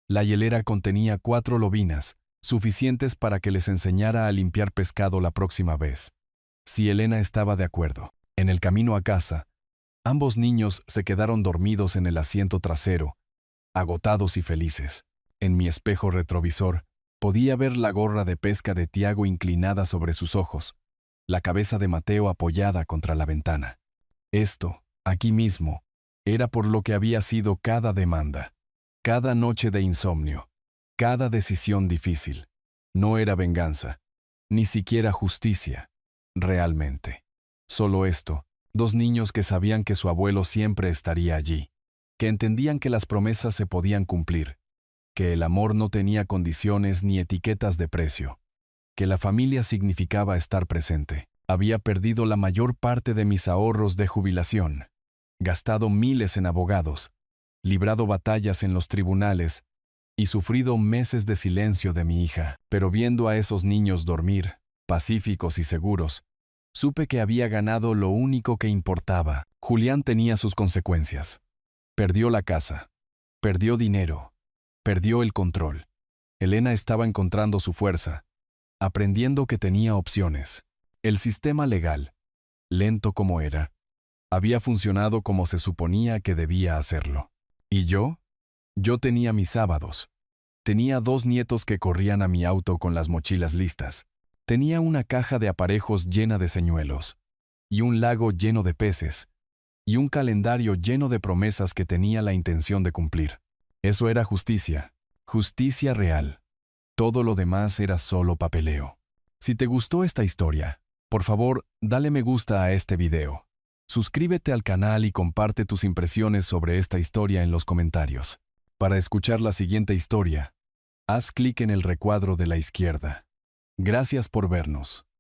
La hielera contenía 4 lobinas, suficientes para que les enseñara a limpiar pescado la próxima vez. Si Elena estaba de acuerdo. En el camino a casa, ambos niños se quedaron dormidos en el asiento trasero, agotados y felices. En mi espejo retrovisor, Podía ver la gorra de pesca de Tiago inclinada sobre sus ojos, la cabeza de Mateo apoyada contra la ventana. Esto, aquí mismo, era por lo que había sido cada demanda, cada noche de insomnio, cada decisión difícil. No era venganza, ni siquiera justicia, realmente. Solo esto, dos niños que sabían que su abuelo siempre estaría allí, que entendían que las promesas se podían cumplir, que el amor no tenía condiciones ni etiquetas de precio, que la familia significaba estar presente. Había perdido la mayor parte de mis ahorros de jubilación, gastado miles en abogados, librado batallas en los tribunales y sufrido meses de silencio de mi hija. Pero viendo a esos niños dormir, pacíficos y seguros, supe que había ganado lo único que importaba. Julián tenía sus consecuencias. Perdió la casa, perdió dinero, perdió el control. Elena estaba encontrando su fuerza, aprendiendo que tenía opciones. El sistema legal, lento como era, había funcionado como se suponía que debía hacerlo. ¿Y yo? Yo tenía mis sábados. Tenía 2 nietos que corrían a mi auto con las mochilas listas. Tenía una caja de aparejos llena de señuelos, y un lago lleno de peces, y un calendario lleno de promesas que tenía la intención de cumplir. Eso era justicia, justicia real. Todo lo demás era solo papeleo. Si te gustó esta historia, por favor, dale me gusta a este video. Suscríbete al canal y comparte tus impresiones sobre esta historia en los comentarios. Para escuchar la siguiente historia, haz clic en el recuadro de la izquierda. Gracias por vernos.